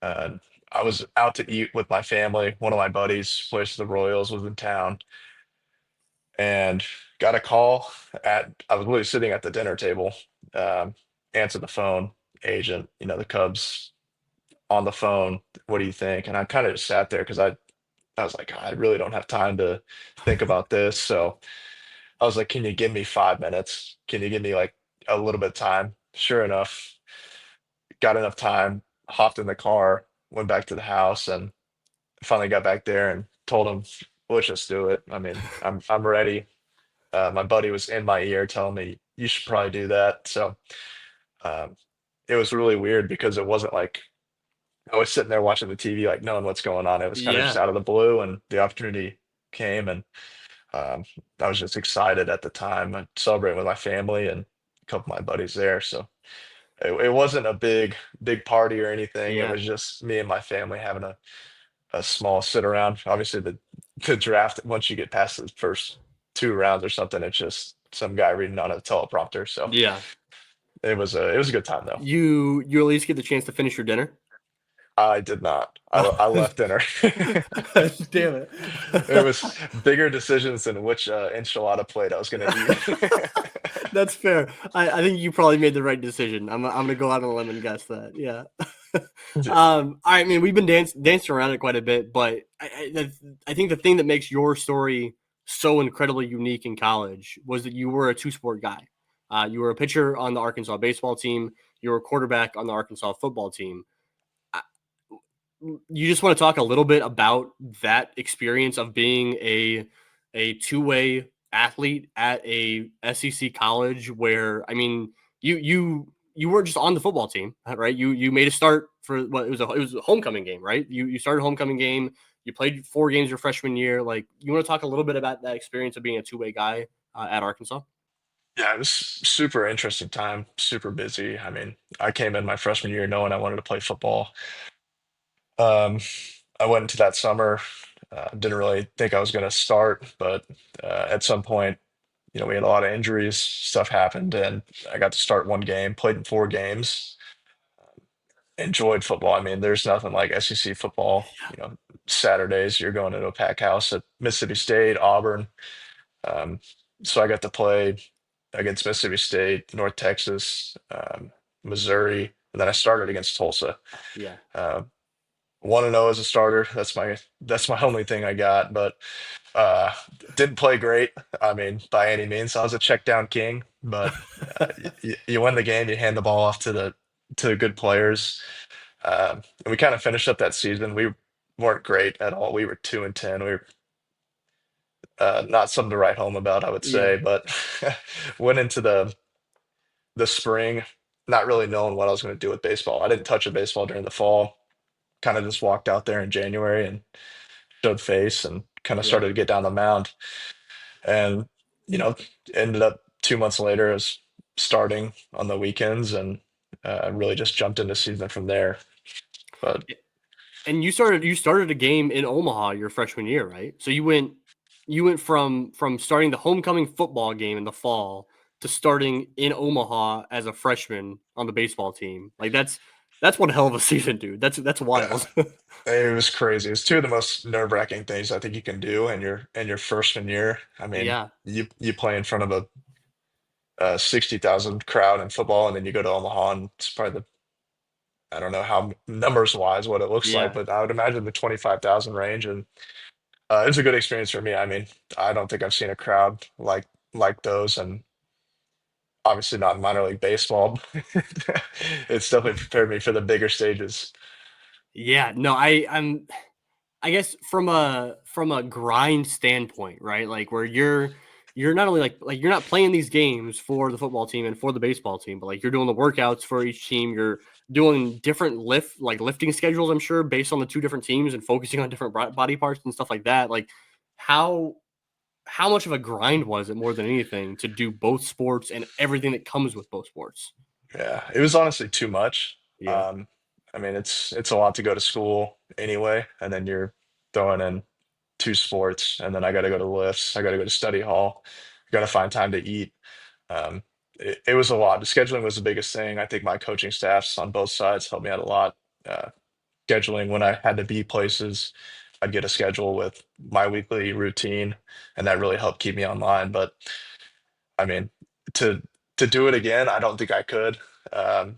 Speaker 3: Uh, I was out to eat with my family. One of my buddies, plays for the Royals, was in town and got a call I was literally sitting at the dinner table, um, answered the phone, agent, the Cubs on the phone. What do you think? And I kind of just sat there because I was like, I really don't have time to think about this. So I was like, can you give me 5 minutes? Can you give me like a little bit of time? Sure enough, got enough time, hopped in the car, went back to the house, and finally got back there and told him, let's just do it. I mean, I'm ready. My buddy was in my ear telling me you should probably do that. So um, it was really weird because it wasn't like I was sitting there watching the TV, like knowing what's going on. It was kind of just
Speaker 1: Yeah,
Speaker 3: out of the blue, and the opportunity came, and um, I was just excited at the time. I celebrating with my family and a couple of my buddies there. So it wasn't a big party or anything. It
Speaker 1: yeah.
Speaker 3: was just me and my family having a small sit around. Obviously, the draft, once you get past the first 2 rounds or something, it's just some guy reading on a teleprompter. So
Speaker 1: Yeah.
Speaker 3: it was a good time though.
Speaker 1: You at least get the chance to finish your dinner?
Speaker 3: I did not. I
Speaker 1: Oh,
Speaker 3: left dinner.
Speaker 1: damn it.
Speaker 3: It was bigger decisions than which enchilada plate I was going to eat.
Speaker 1: That's fair. I think you probably made the right decision. I'm gonna go out on a limb and guess that. Yeah. All right, man. We've been dancing around it quite a bit, but I think the thing that makes your story so incredibly unique in college was that you were a two sport guy. You were a pitcher on the Arkansas baseball team. You were a quarterback on the Arkansas football team. I- You just want to talk a little bit about that experience of being a two-way athlete at a SEC college where I mean you weren't just on the football team, right? You made a start for what it was a homecoming game, right? You started a homecoming game, you played 4 games your freshman year. Like you want to talk a little bit about that experience of being a two-way guy at Arkansas?
Speaker 3: Yeah, it was super interesting time, super busy. I mean, I came in my freshman year knowing I wanted to play football. Um, I went into that summer, didn't really think I was going to start, but at some point, we had a lot of injuries, stuff happened, and I got to start one game, played in 4 games, enjoyed football. I mean, there's nothing like SEC football. Saturdays you're going into a pack house at Mississippi State, Auburn. Um, so I got to play against Mississippi State, North Texas, Missouri, and then I started against Tulsa.
Speaker 1: Yeah,
Speaker 3: 1-0 as a starter. That's my only thing I got, but uh, didn't play great. I mean, by any means, I was a check down king. But you win the game, you hand the ball off to the good players, and we kind of finished up that season. We weren't great at all. We were 2-10. We were not something to write home about, I would
Speaker 1: yeah,
Speaker 3: say. But went into the spring not really knowing what I was going to do with baseball. I didn't touch a baseball during the fall. kind of just walked out there in January and showed face and kind of
Speaker 1: Yeah.
Speaker 3: started to get down the mound. And, you know, ended up 2 months later as starting on the weekends and really just jumped into season from there. But
Speaker 1: And you started a game in Omaha your freshman year, right? So you went from starting the homecoming football game in the fall to starting in Omaha as a freshman on the baseball team. Like that's one hell of a season, dude. That's
Speaker 3: uh,
Speaker 1: wild.
Speaker 3: it was crazy. It's two of the most nerve-wracking things I think you can do in your freshman year. I mean,
Speaker 1: Yeah.
Speaker 3: you play in front of a 60,000 crowd in football, and then you go to Omaha, and it's probably the I don't know how numbers wise what it looks like,
Speaker 1: Yeah.
Speaker 3: but I would imagine the 25,000 range, and it was a good experience for me. I mean, I don't think I've seen a crowd like those, and obviously not in minor league baseball. But it's definitely prepared me for the bigger stages.
Speaker 1: Yeah. No, I guess from a grind standpoint, right? Like where you're not only like you're not playing these games for the football team and for the baseball team, but like you're doing the workouts for each team. You're doing different lifting schedules, I'm sure, based on the two different teams and focusing on different body parts and stuff like that. Like how how much of a grind was it more than anything to do both sports and everything that comes with both sports?
Speaker 3: Yeah, it was honestly too much.
Speaker 1: Yeah.
Speaker 3: Um, I mean, it's a lot to go to school anyway, and then you're throwing in two sports, and then I got to go to lifts, I got to go to study hall, got to find time to eat. It was a lot. The scheduling was the biggest thing. I think my coaching staffs on both sides helped me out a lot. Uh, Scheduling when I had to be places, I'd get a schedule with my weekly routine, and that really helped keep me online. But I mean, to to do it again, I don't think I could, um,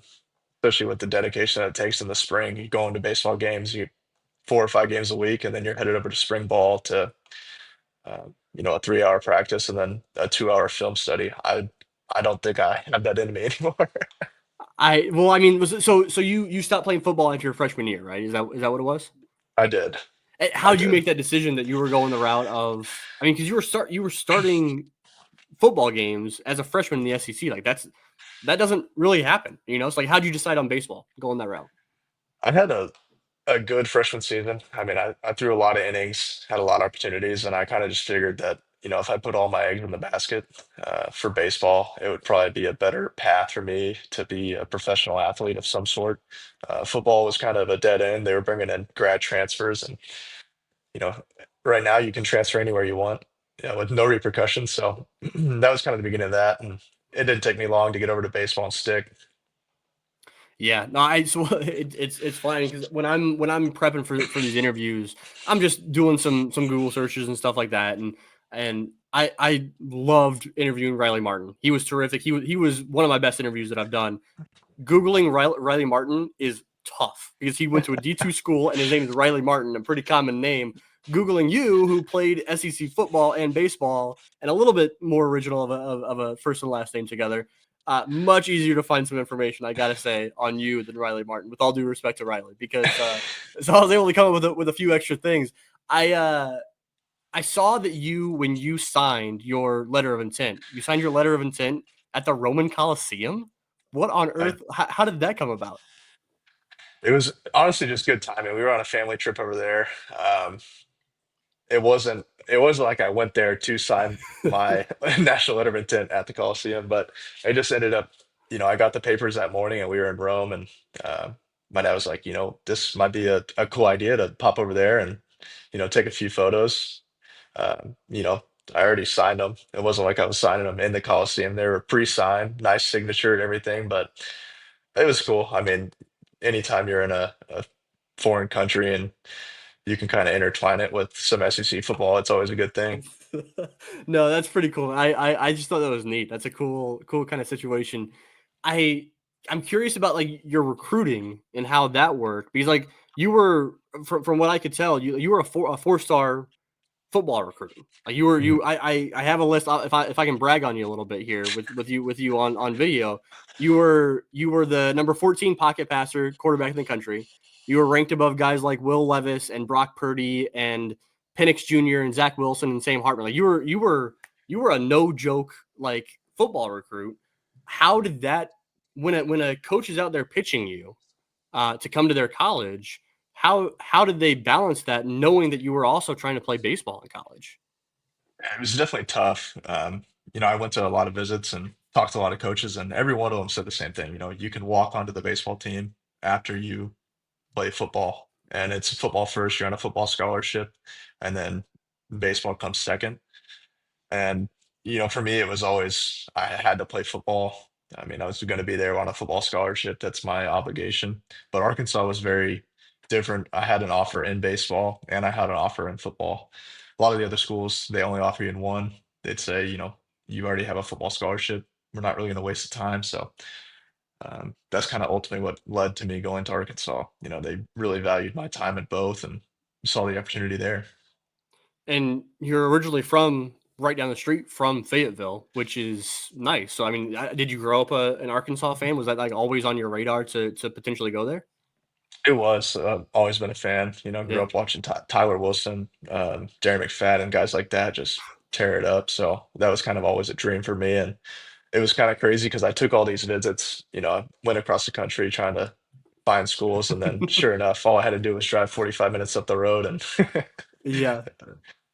Speaker 3: especially with the dedication that it takes in the spring. You go into baseball games, you 4 or 5 games a week, and then you're headed over to spring ball to a 3 hour practice and then a 2 hour film study. I don't think I have that in me anymore.
Speaker 1: I mean, was it, so you stopped playing football after your freshman year, right? Is that what it was?
Speaker 3: I did.
Speaker 1: How
Speaker 3: I
Speaker 1: did you
Speaker 3: did.
Speaker 1: make that decision that you were going the route of? I mean, because you were starting football games as a freshman in the SEC. Like that doesn't really happen. It's like how did you decide on baseball going that route?
Speaker 3: I had a good freshman season. I mean, I threw a lot of innings, had a lot of opportunities, and I kind of just figured that, if I put all my eggs in the basket for baseball, it would probably be a better path for me to be a professional athlete of some sort. Football was kind of a dead end. They were bringing in grad transfers, and you know, right now you can transfer anywhere you want, with no repercussions. So that was kind of the beginning of that, and it didn't take me long to get over to baseball and stick.
Speaker 1: Yeah, no, I so it's funny because when I'm prepping for these interviews, I'm just doing some Google searches and stuff like that, and I loved interviewing Riley Martin. He was terrific. He was one of my best interviews that I've done. Googling Riley Martin is tough because he went to a D2 school and his name is Riley Martin, a pretty common name. Googling you, who played SEC football and baseball, and a little bit more original of a first and last name together, much easier to find some information, I gotta say, on you than Riley Martin. With all due respect to Riley, because so I was able to come up with a few extra things. I uh, I saw that when you signed your letter of intent, you signed your letter of intent at the Roman Coliseum. What on
Speaker 3: I,
Speaker 1: earth? How did that come about?
Speaker 3: it was honestly just good timing. We were on a family trip over there. It wasn't like I went there to sign my national letter of intent at the Coliseum, but I just ended up, I got the papers that morning and we were in Rome, and my dad was like, this might be a cool idea to pop over there and take a few photos. Um, you know, I already signed them. It wasn't like I was signing them in the Coliseum. They were pre-signed, nice signature and everything, but it was cool. I mean, anytime you're in a foreign country and you can kind of intertwine it with some SEC football, it's always a good thing.
Speaker 1: No, that's pretty cool. I just thought that was neat. That's a cool kind of situation. I I'm curious about like your recruiting and how that worked because like you were from what I could tell you were a four-star football recruiting. Like you were
Speaker 3: Mhm.
Speaker 1: you I have a list. If I can brag on you a little bit here with you on video. You were the number 14 pocket passer quarterback in the country. You were ranked above guys like Will Levis and Brock Purdy and Penix Jr. and Zach Wilson and Sam Hartman. Like you were a no joke like football recruit. How did that when a coach is out there pitching you to come to their college? how did they balance that, knowing that you were also trying to play baseball in college?
Speaker 3: It was definitely tough. I went to a lot of visits and talked to a lot of coaches, and every one of them said the same thing. You can walk onto the baseball team after you play football, and it's football first. You're on a football scholarship, and then baseball comes second. And, for me, it was always I had to play football. I mean, I was going to be there on a football scholarship. That's my obligation. But Arkansas was very different. I had an offer in baseball and I had an offer in football. A lot of the other schools, they only offer you in one. They'd say, you already have a football scholarship. We're not really going to waste the time. So that's kind of ultimately what led to me going to Arkansas. They really valued my time at both and saw the opportunity there.
Speaker 1: And you're originally from right down the street from Fayetteville, which is nice. So, I mean, did you grow up an Arkansas fan? Was that like always on your radar to potentially go there?
Speaker 3: It was. Always been a fan. Grew
Speaker 1: Yeah.
Speaker 3: up watching Tyler Wilson, Darren McFadden, guys like that just tear it up. So that was kind of always a dream for me. And it was kind of crazy because I took all these visits. I went across the country trying to find schools. And then sure enough, all I had to do was drive 45 minutes up the road. And
Speaker 1: Yeah.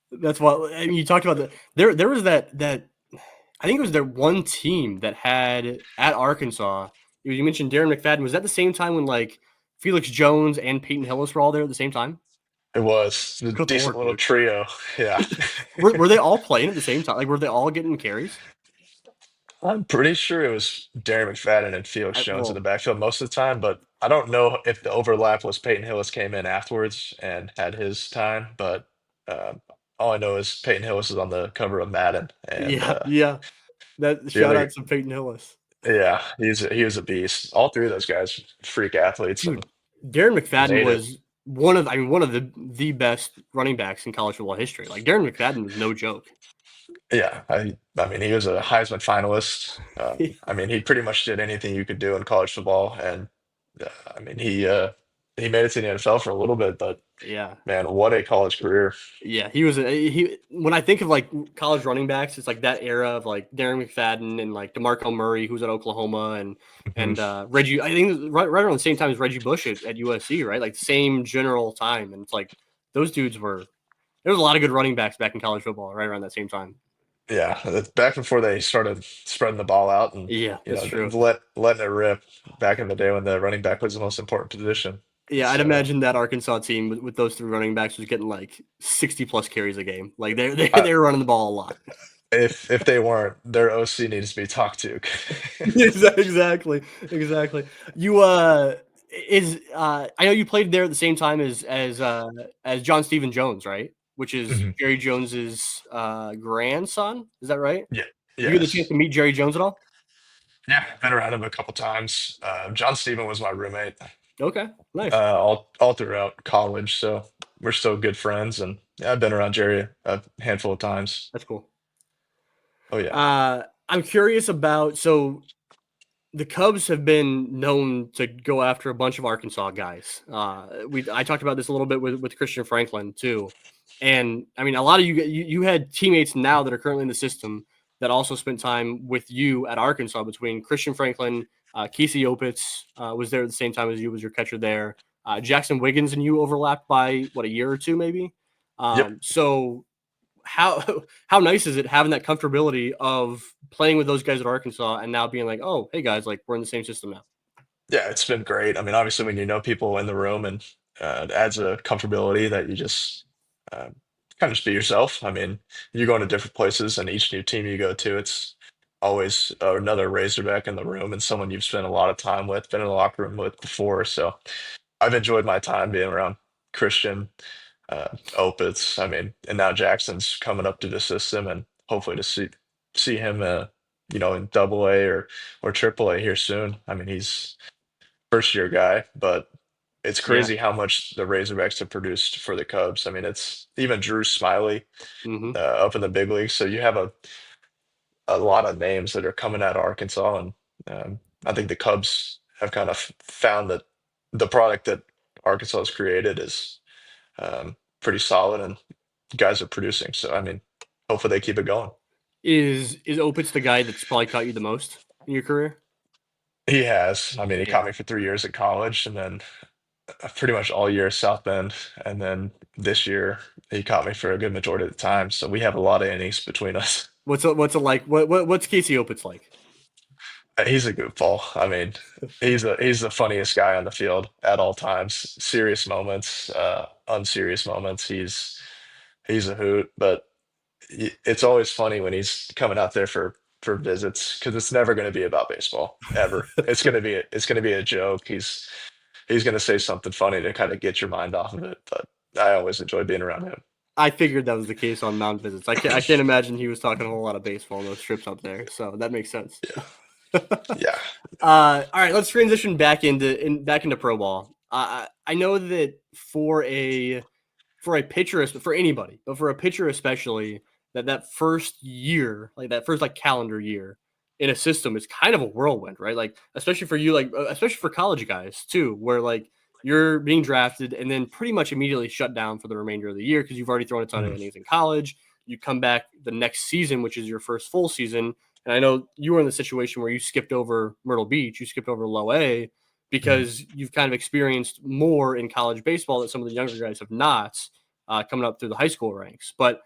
Speaker 1: That's what I mean. You talked about there was that I think it was their one team that had at Arkansas. You mentioned Darren McFadden. Was that the same time when like Felix Jones and Peyton Hillis were all there at the same time?
Speaker 3: it was a
Speaker 1: Good
Speaker 3: decent
Speaker 1: lord,
Speaker 3: little
Speaker 1: dude.
Speaker 3: trio. Yeah.
Speaker 1: Were they all playing at the same time? Like, were they all getting carries?
Speaker 3: I'm pretty sure it was Darren McFadden and Felix Jones in the
Speaker 1: Well,
Speaker 3: backfield most of the time, but I don't know if the overlap was Peyton Hillis came in afterwards and had his time. But um, all I know is Peyton Hillis is on the cover of Madden, and
Speaker 1: yeah, yeah. That
Speaker 3: the
Speaker 1: shout
Speaker 3: other,
Speaker 1: out to Peyton Hillis,
Speaker 3: yeah, he was a beast. All three of those guys, freak athletes,
Speaker 1: dude.
Speaker 3: and
Speaker 1: Darren McFadden
Speaker 3: made it.
Speaker 1: was one of the best running backs in college football history. Like Darren McFadden was no joke.
Speaker 3: Yeah, I mean, he was a Heisman finalist. I mean, he pretty much did anything you could do in college football, and I mean, he made it to the NFL for a little bit, but
Speaker 1: Yeah.
Speaker 3: man, what a college career!
Speaker 1: Yeah, he was he when I think of like college running backs, it's like that era of like Darren McFadden and like DeMarco Murray, who's at Oklahoma, and
Speaker 3: Mhm.
Speaker 1: Reggie. I think it was right around the same time as Reggie Bush at USC, right? Like the same general time, and it's like those dudes were. There was a lot of good running backs back in college football, right around that same time.
Speaker 3: Yeah, that's back before they started spreading the ball out and
Speaker 1: Yeah, that's true.
Speaker 3: letting it rip. Back in the day when the running back was the most important position.
Speaker 1: Yeah, I'd
Speaker 3: So
Speaker 1: imagine that Arkansas team with those three running backs was getting like 60 plus carries a game. Like
Speaker 3: I,
Speaker 1: they were running the ball a lot.
Speaker 3: if they weren't, their OC needs to be talked to.
Speaker 1: Exactly, exactly. You I know you played there at the same time as John Stephen Jones, right? Which is
Speaker 3: Mhm.
Speaker 1: Jerry Jones's grandson. Is that right?
Speaker 3: Yeah.
Speaker 1: Did you get the chance
Speaker 3: Yes.
Speaker 1: to meet Jerry Jones at all?
Speaker 3: Yeah. Been around him a couple times. John Stephen was my roommate
Speaker 1: Okay, nice.
Speaker 3: all throughout college, so we're still good friends. And yeah, I've been around Jerry a handful of times.
Speaker 1: That's cool.
Speaker 3: Oh yeah.
Speaker 1: I'm curious about the Cubs have been known to go after a bunch of Arkansas guys. I talked about this a little bit with Christian Franklin too, and I mean a lot of you had teammates now that are currently in the system that also spent time with you at Arkansas. Between Christian Franklin, Casey Opitz was there at the same time as you, was your catcher there. Jackson Wiggins and you overlapped by what, a year or two maybe.
Speaker 3: Yep.
Speaker 1: So how how nice is it having that comfortability of playing with those guys at Arkansas and now being like, oh, hey guys, like we're in the same system now.
Speaker 3: Yeah, it's been great. I mean, obviously, when you know people in the room, and it adds a comfortability that you just uh, kind of just be yourself. I mean, you go into different places, and each new team you go to, it's always another Razorback in the room and someone you've spent a lot of time with, been in the locker room with before. So I've enjoyed my time being around Christian, Opitz. I mean, and now Jackson's coming up to the system, and hopefully to see him, in Double A or Triple A here soon. I mean, he's first year guy, but it's
Speaker 1: Yeah.
Speaker 3: crazy how much the Razorbacks have produced for the Cubs. I mean, it's even Drew Smiley
Speaker 1: Hmm.
Speaker 3: up in the big leagues. So you have a lot of names that are coming out of Arkansas, and I think the Cubs have kind of found that the product that Arkansas has created is pretty solid, and guys are producing. So I mean, hopefully they keep it going.
Speaker 1: Is Opitz the guy that's probably caught you the most in your career?
Speaker 3: He has. I mean, he caught
Speaker 1: Yeah.
Speaker 3: me for 3 years at college, and then pretty much all year South Bend, and then this year he caught me for a good majority of the time. So we have a lot of innings between us.
Speaker 1: What's it like? What's Casey Opitz like?
Speaker 3: He's a goofball. I mean, he's the funniest guy on the field at all times. Serious moments, unserious moments. He's a hoot, but it's always funny when he's coming out there for visits because it's never going to be about baseball ever. It's going to be a joke. He's going to say something funny to kind of get your mind off of it. But I always enjoy being around him.
Speaker 1: I figured that was the case on mound visits. I can't imagine he was talking a whole lot of baseball on those trips up there. So that makes sense.
Speaker 3: Yeah, yeah.
Speaker 1: All right, let's transition back into pro ball. I know that for a pitcher, for anybody, but for a pitcher especially, that first year, like that first calendar year in a system is kind of a whirlwind, right? Like especially for you, especially for college guys too, where like you're being drafted and then pretty much immediately shut down for the remainder of the year because you've already thrown a ton of innings in college. You come back the next season, which is your first full season. And I know you were in the situation where you skipped over Myrtle Beach, you skipped over low A because you've kind of experienced more in college baseball that some of the younger guys have not coming up through the high school ranks. But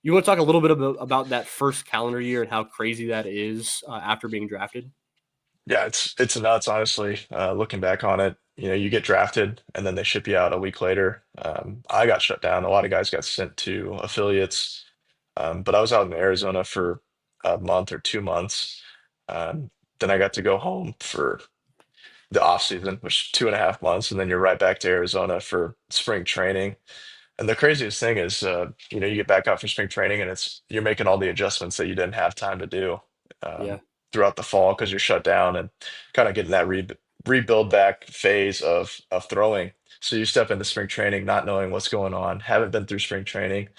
Speaker 1: you want to talk a little bit about that first calendar year and how crazy that is after being drafted?
Speaker 3: Yeah, it's nuts, honestly. Looking back on it, you get drafted and then they ship you out a week later. I got shut down. A lot of guys got sent to affiliates, but I was out in Arizona for a month or 2 months. Then I got to go home for the off season, which 2.5 months, and then you're right back to Arizona for spring training. And the craziest thing is, you get back out for spring training, and you're making all the adjustments that you didn't have time to do
Speaker 1: Yeah,
Speaker 3: throughout the fall because you're shut down, and kind of getting that rebuild back phase of throwing. So you step into spring training not knowing what's going on, haven't been through spring training,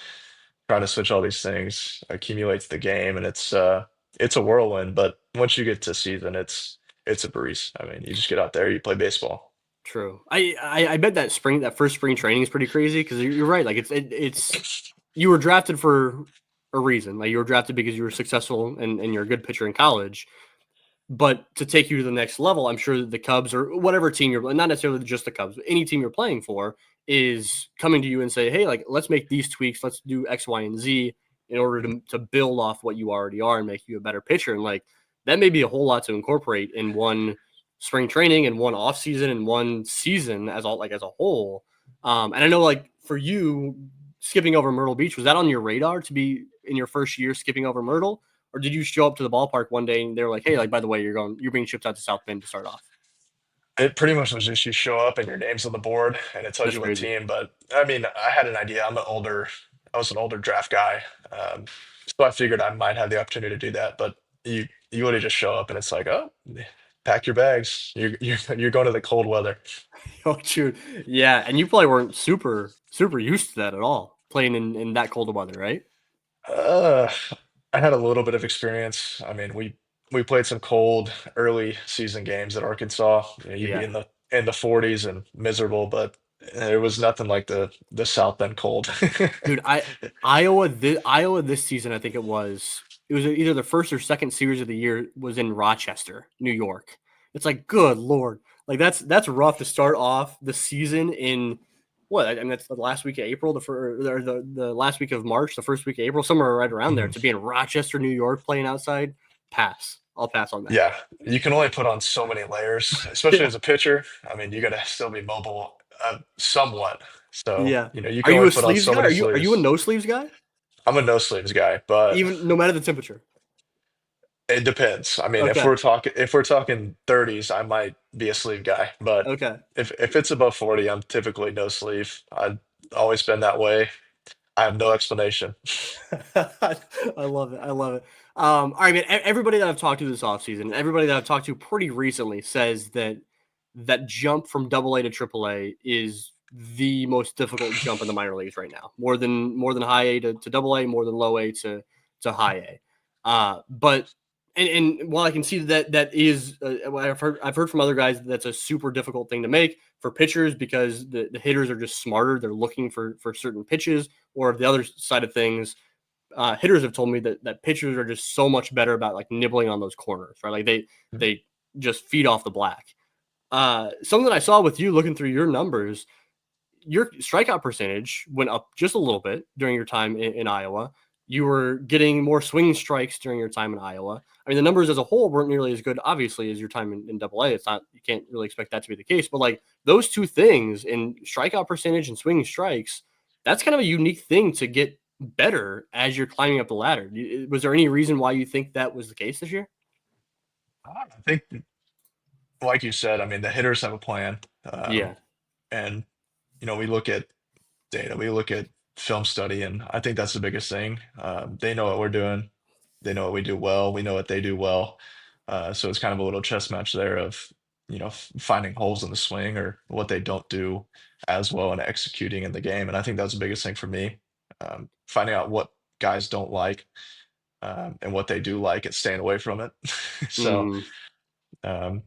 Speaker 3: trying to switch all these things, accumulates the game, and it's a whirlwind. But once you get to season, it's a breeze. I mean, you just get out there, you play baseball.
Speaker 1: true. I bet that first spring training is pretty crazy because you're right. Like it's you were drafted for a reason. Like you were drafted because you were successful and you're a good pitcher in college. But to take you to the next level, I'm sure that the Cubs or whatever team you're, not necessarily just the Cubs, but any team you're playing for is coming to you and say, hey, like, let's make these tweaks. Let's do X, Y, and Z in order to build off what you already are and make you a better pitcher. And like, that may be a whole lot to incorporate in one spring training and one off season and one season as a whole. And I know like for you skipping over Myrtle Beach, was that on your radar to be in your first year skipping over Myrtle? Or did you show up to the ballpark one day and they're like, hey, like, by the way, you're being shipped out to South Bend to start off?
Speaker 3: It pretty much was just you show up and your name's on the board and it tells
Speaker 1: That's
Speaker 3: you what
Speaker 1: crazy.
Speaker 3: team. But I mean, I had an idea. I was an older draft guy, so I figured I might have the opportunity to do that. But you would have just show up and it's like, oh, pack your bags. You're going to the cold weather.
Speaker 1: Oh, shoot. Yeah. And you probably weren't super, super used to that at all, playing in that cold of weather, right?
Speaker 3: Uh, I had a little bit of experience. I mean, we played some cold early season games at Arkansas. You'd be
Speaker 1: Yeah.
Speaker 3: in the 40s and miserable, but there was nothing like the South Bend cold.
Speaker 1: Dude, Iowa this season, I think it was either the first or second series of the year was in Rochester, New York. It's like, good Lord. Like that's rough to start off the season in what? I mean, that's the last week of April, the last week of March, the first week of April, somewhere right around there
Speaker 3: Mhm.
Speaker 1: to be in Rochester, New York playing outside. Pass. I'll pass on that.
Speaker 3: Yeah, you can only put on so many layers, especially
Speaker 1: Yeah.
Speaker 3: as a pitcher. I mean, you got to still be mobile, somewhat. So,
Speaker 1: Yeah.
Speaker 3: you
Speaker 1: Are
Speaker 3: can
Speaker 1: you
Speaker 3: only
Speaker 1: a
Speaker 3: put on
Speaker 1: sleeves
Speaker 3: so
Speaker 1: guy?
Speaker 3: many
Speaker 1: Are you a
Speaker 3: sleeves.
Speaker 1: no sleeves guy?
Speaker 3: I'm a no sleeves guy, but
Speaker 1: Even no matter the temperature.
Speaker 3: it depends. I mean,
Speaker 1: Okay.
Speaker 3: if we're talking 30s, I might be a sleeve guy, but
Speaker 1: Okay.
Speaker 3: if it's above 40, I'm typically no sleeve. I've always been that way. I have no explanation.
Speaker 1: I love it. I love it. All right, man. Everybody that I've talked to this offseason, everybody that I've talked to pretty recently says that that jump from double A to triple A is the most difficult jump in the minor leagues right now. More than high A to double A, more than low A to high A. But and while I can see that is I've heard from other guys that that's a super difficult thing to make for pitchers because the hitters are just smarter. They're looking for certain pitches, or the other side of things, hitters have told me that pitchers are just so much better about like nibbling on those corners, right? Like they just feed off the black. Something that I saw with you looking through your numbers, your strikeout percentage went up just a little bit during your time in Iowa. You were getting more swing strikes during your time in Iowa. I mean, the numbers as a whole weren't nearly as good, obviously, as your time in Double A. It's not, you can't really expect that to be the case. But like those two things in strikeout percentage and swinging strikes, that's kind of a unique thing to get better as you're climbing up the ladder. Was there any reason why you think that was the case this year?
Speaker 3: I think, like you said, I mean, the hitters have a plan,
Speaker 1: Yeah,
Speaker 3: and we look at data, we look at film study, and I think that's the biggest thing. They know what we're doing, they know what we do well, we know what they do well. So it's kind of a little chess match there of finding holes in the swing or what they don't do as well and executing in the game. And I think that's the biggest thing for me, finding out what guys don't like, and what they do like and staying away from it. So
Speaker 1: mm,
Speaker 3: um,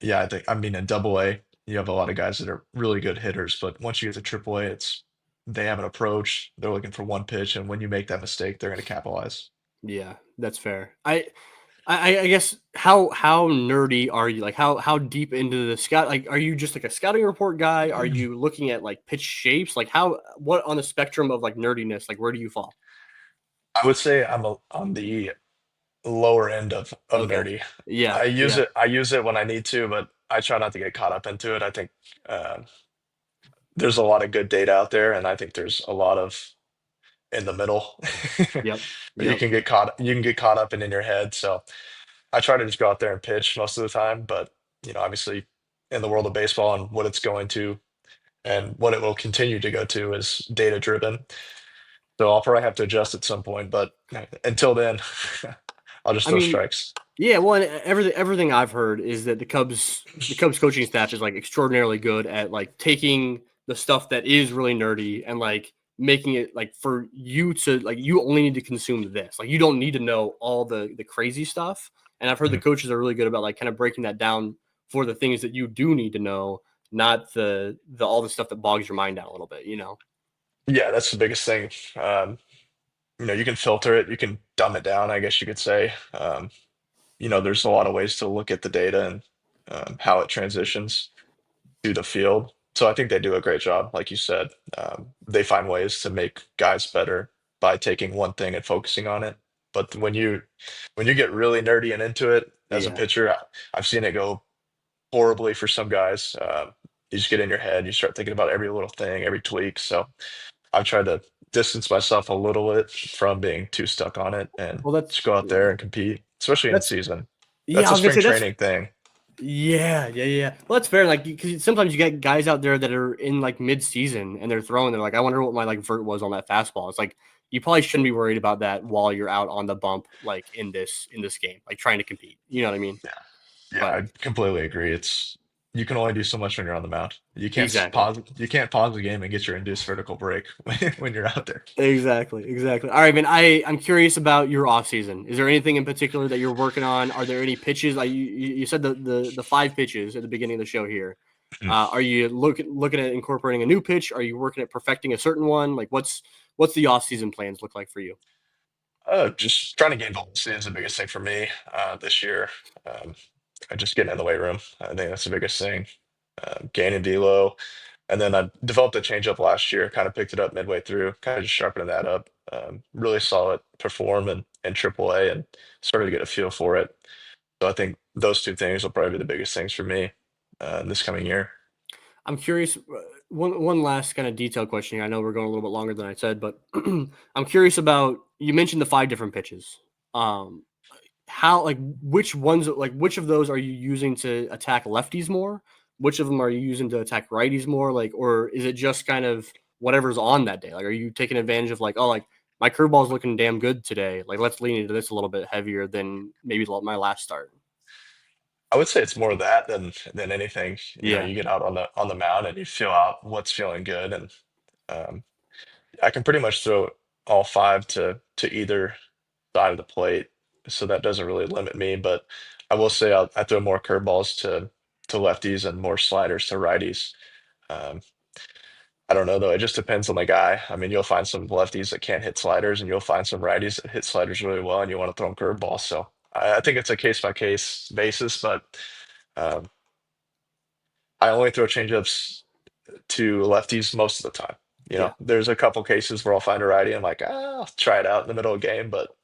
Speaker 3: yeah, I mean in Double A, you have a lot of guys that are really good hitters, but once you get to Triple A, they have an approach. They're looking for one pitch, and when you make that mistake, they're going to capitalize.
Speaker 1: yeah, that's fair. I guess how nerdy are you? Like how deep into the scout? Like, are you just like a scouting report guy? Are you looking at like pitch shapes? Like what on the spectrum of like nerdiness? Like where do you fall?
Speaker 3: I would say on the lower end of
Speaker 1: Okay,
Speaker 3: nerdy.
Speaker 1: yeah,
Speaker 3: I use
Speaker 1: yeah,
Speaker 3: it. I use it when I need to, but I try not to get caught up into it. I think uh, there's a lot of good data out there, and I think there's a lot of in the middle.
Speaker 1: yep,
Speaker 3: But you
Speaker 1: yep.
Speaker 3: can get caught. You can get caught up in your head. So I try to just go out there and pitch most of the time. But obviously, in the world of baseball and what it's going to, and what it will continue to go to, is data driven. So I'll probably have to adjust at some point. But until then, I'll just
Speaker 1: I
Speaker 3: throw
Speaker 1: mean,
Speaker 3: strikes.
Speaker 1: yeah, well, and everything I've heard is that the Cubs coaching staff is like extraordinarily good at like taking the stuff that is really nerdy and like making it like for you to like you only need to consume this. Like you don't need to know all the crazy stuff. And I've heard the
Speaker 3: Mhm.
Speaker 1: coaches are really good about like kind of breaking that down for the things that you do need to know, not the all the stuff that bogs your mind down a little bit, you know.
Speaker 3: Yeah, that's the biggest thing. You can filter it, you can dumb it down, I guess you could say. There's a lot of ways to look at the data and how it transitions to the field. So I think they do a great job, like you said. They find ways to make guys better by taking one thing and focusing on it. But when you get really nerdy and into it as a
Speaker 1: Yeah.
Speaker 3: pitcher, I've seen it go horribly for some guys. You just get in your head, you start thinking about every little thing, every tweak. So I've tried to distance myself a little bit from being too stuck on it and
Speaker 1: Well,
Speaker 3: just go out there and compete, especially in
Speaker 1: that's
Speaker 3: season.
Speaker 1: yeah,
Speaker 3: That's
Speaker 1: I
Speaker 3: a
Speaker 1: was gonna
Speaker 3: spring
Speaker 1: say that's
Speaker 3: training thing.
Speaker 1: yeah, yeah, yeah. Well, that's fair. Like, because sometimes you get guys out there that are in like mid-season and they're throwing. They're like, I wonder what my like vert was on that fastball. It's like you probably shouldn't be worried about that while you're out on the bump, like in this game, like trying to compete. You know what I mean?
Speaker 3: Yeah, yeah,
Speaker 1: But
Speaker 3: I completely agree. You can only do so much when you're on the mound.
Speaker 1: exactly,
Speaker 3: You can't pause the game and get your induced vertical break when you're out there.
Speaker 1: exactly. All right, man. I'm curious about your off season. Is there anything in particular that you're working on? Are there any pitches? Like you said the five pitches at the beginning of the show here. Are you looking at incorporating a new pitch? Are you working at perfecting a certain one? Like what's the off season plans look like for you?
Speaker 3: Just trying to gain velocity is the biggest thing for me this year. Um, I just getting in the weight room. I think that's the biggest thing. Gaining velo, and then I developed a changeup last year. Kind of picked it up midway through. Kind of just sharpening that up. Really saw it perform in AAA and started to get a feel for it. So I think those two things will probably be the biggest things for me this coming year.
Speaker 1: I'm curious. One last kind of detailed question here. I know we're going a little bit longer than I said, but I'm curious about you mentioned the five different pitches. Um, how like which of those are you using to attack lefties more? Which of them are you using to attack righties more? Like, or is it just kind of whatever's on that day? Like, are you taking advantage of like, oh, like my curveball's looking damn good today. Like, let's lean into this a little bit heavier than maybe my last start.
Speaker 3: I would say it's more that than anything.
Speaker 1: Yeah,
Speaker 3: You get out on the mound and you feel out what's feeling good, and um, I can pretty much throw all five to either side of the plate, so that doesn't really limit me. But I will say I throw more curveballs to lefties and more sliders to righties. Um, I don't know though. It just depends on the guy. I mean, you'll find some lefties that can't hit sliders, and you'll find some righties that hit sliders really well, and you want to throw them curveballs. So I think it's a case by case basis, but um, I only throw changeups to lefties most of the time.
Speaker 1: Yeah.
Speaker 3: There's a couple cases where I'll find a righty. I'm like, I'll try it out in the middle of the game, but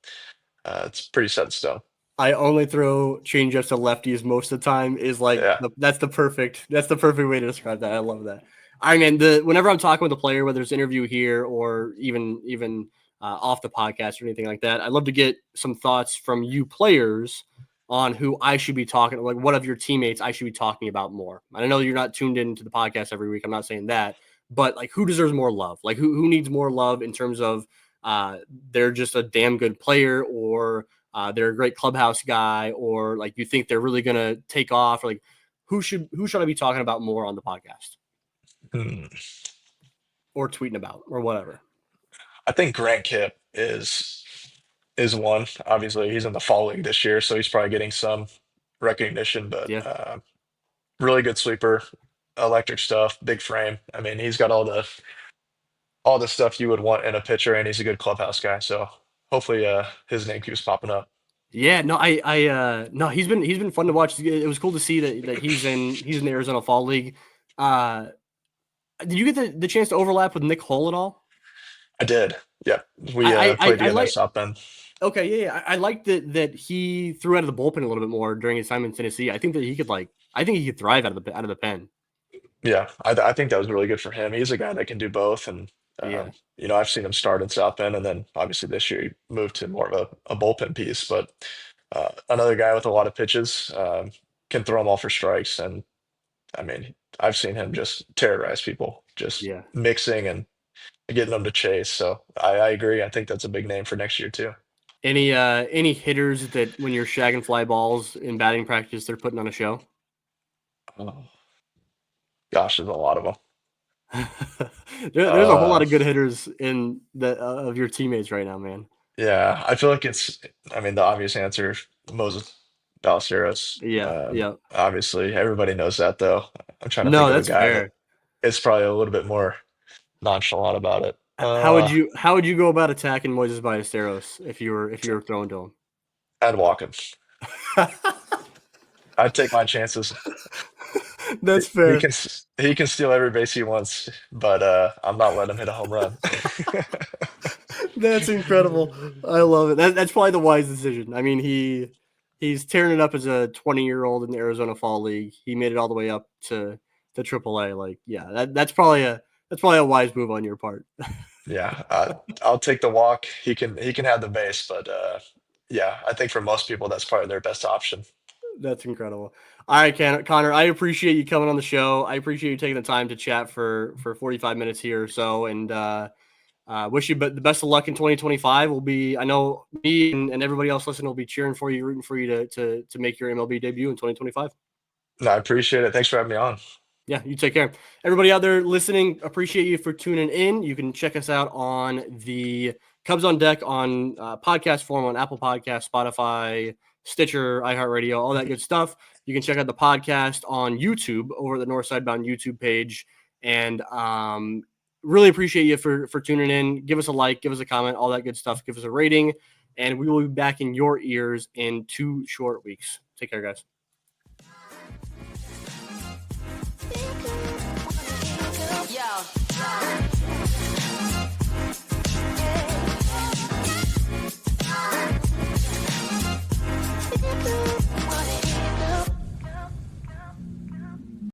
Speaker 3: it's pretty set in stone.
Speaker 1: I only throw changeups to lefties most of the time is like
Speaker 3: Yeah.
Speaker 1: that's the perfect way to describe that. I love that. I mean, whenever I'm talking with a player, whether it's interview here or even off the podcast or anything like that, I'd love to get some thoughts from you players on who I should be talking, like what of your teammates I should be talking about more. I know you're not tuned into the podcast every week. I'm not saying that, but like who deserves more love? Like who needs more love in terms of they're just a damn good player, or they're a great clubhouse guy, or like you think they're really gonna take off, or like who should I be talking about more on the podcast or tweeting about or whatever?
Speaker 3: I think Grant Kipp is one. Obviously, he's in the fall league this year, so he's probably getting some recognition. But
Speaker 1: Yeah.
Speaker 3: really good sweeper, electric stuff, big frame. I mean, he's got all the stuff you would want in a pitcher, and he's a good clubhouse guy. So hopefully, his name keeps popping up.
Speaker 1: Yeah, no, no, he's been fun to watch. It was cool to see that he's in the Arizona Fall League. Did you get the chance to overlap with Nick Hull at all?
Speaker 3: I did. Yeah, we
Speaker 1: I
Speaker 3: played together
Speaker 1: like.
Speaker 3: South Bend.
Speaker 1: Okay, yeah. I liked that he threw out of the bullpen a little bit more during his time in Tennessee. I think he could thrive out of the pen.
Speaker 3: Yeah, I think that was really good for him. He's a guy that can do both, and
Speaker 1: Yeah.
Speaker 3: I've seen him start in South Bend, and then obviously this year he moved to more of a bullpen piece. But another guy with a lot of pitches, can throw them all for strikes, and I mean, I've seen him just terrorize people, just
Speaker 1: Yeah.
Speaker 3: mixing and getting them to chase. So I agree. I think that's a big name for next year too.
Speaker 1: Any hitters that when you're shagging fly balls in batting practice, they're putting on a show?
Speaker 3: Oh, gosh, there's a lot of them.
Speaker 1: There's a whole lot of good hitters in the of your teammates right now, man.
Speaker 3: Yeah, I feel like I mean, the obvious answer, Moses Ballesteros.
Speaker 1: Yeah, yeah.
Speaker 3: Obviously, everybody knows that, though. I'm trying to
Speaker 1: No,
Speaker 3: think of a
Speaker 1: that's
Speaker 3: guy that
Speaker 1: fair.
Speaker 3: is probably a little bit more nonchalant about it.
Speaker 1: How would you go about attacking Moises Ballesteros if you were throwing to
Speaker 3: I'd walk him.
Speaker 1: him?
Speaker 3: I'd take my chances.
Speaker 1: That's
Speaker 3: He
Speaker 1: fair.
Speaker 3: can he can steal every base he wants, but I'm not letting him hit a home run.
Speaker 1: That's incredible. I love it. That's probably the wise decision. I mean, he's tearing it up as a 20-year-old in the Arizona Fall League. He made it all the way up to AAA. Like, yeah, that's probably a wise move on your part.
Speaker 3: Yeah, I'll take the walk. He can have the base, but yeah, I think for most people that's probably their best option.
Speaker 1: That's incredible. All right, Connor, I appreciate you coming on the show. I appreciate you taking the time to chat for 45 minutes here or so, and wish you the best of luck in 2025. I know me and everybody else listening will be cheering for you, rooting for you to make your MLB debut in 2025.
Speaker 3: No, I appreciate it. Thanks for having me on.
Speaker 1: Yeah, you take care. Everybody out there listening, appreciate you for tuning in. You can check us out on the Cubs on Deck on podcast form on Apple Podcasts, Spotify, Stitcher, iHeartRadio, all that good stuff. You can check out the podcast on YouTube over at the North Sidebound YouTube page. And really appreciate you for tuning in. Give us a like, give us a comment, all that good stuff. Give us a rating. And we will be back in your ears in 2 short weeks. Take care, guys.
Speaker 4: Yo.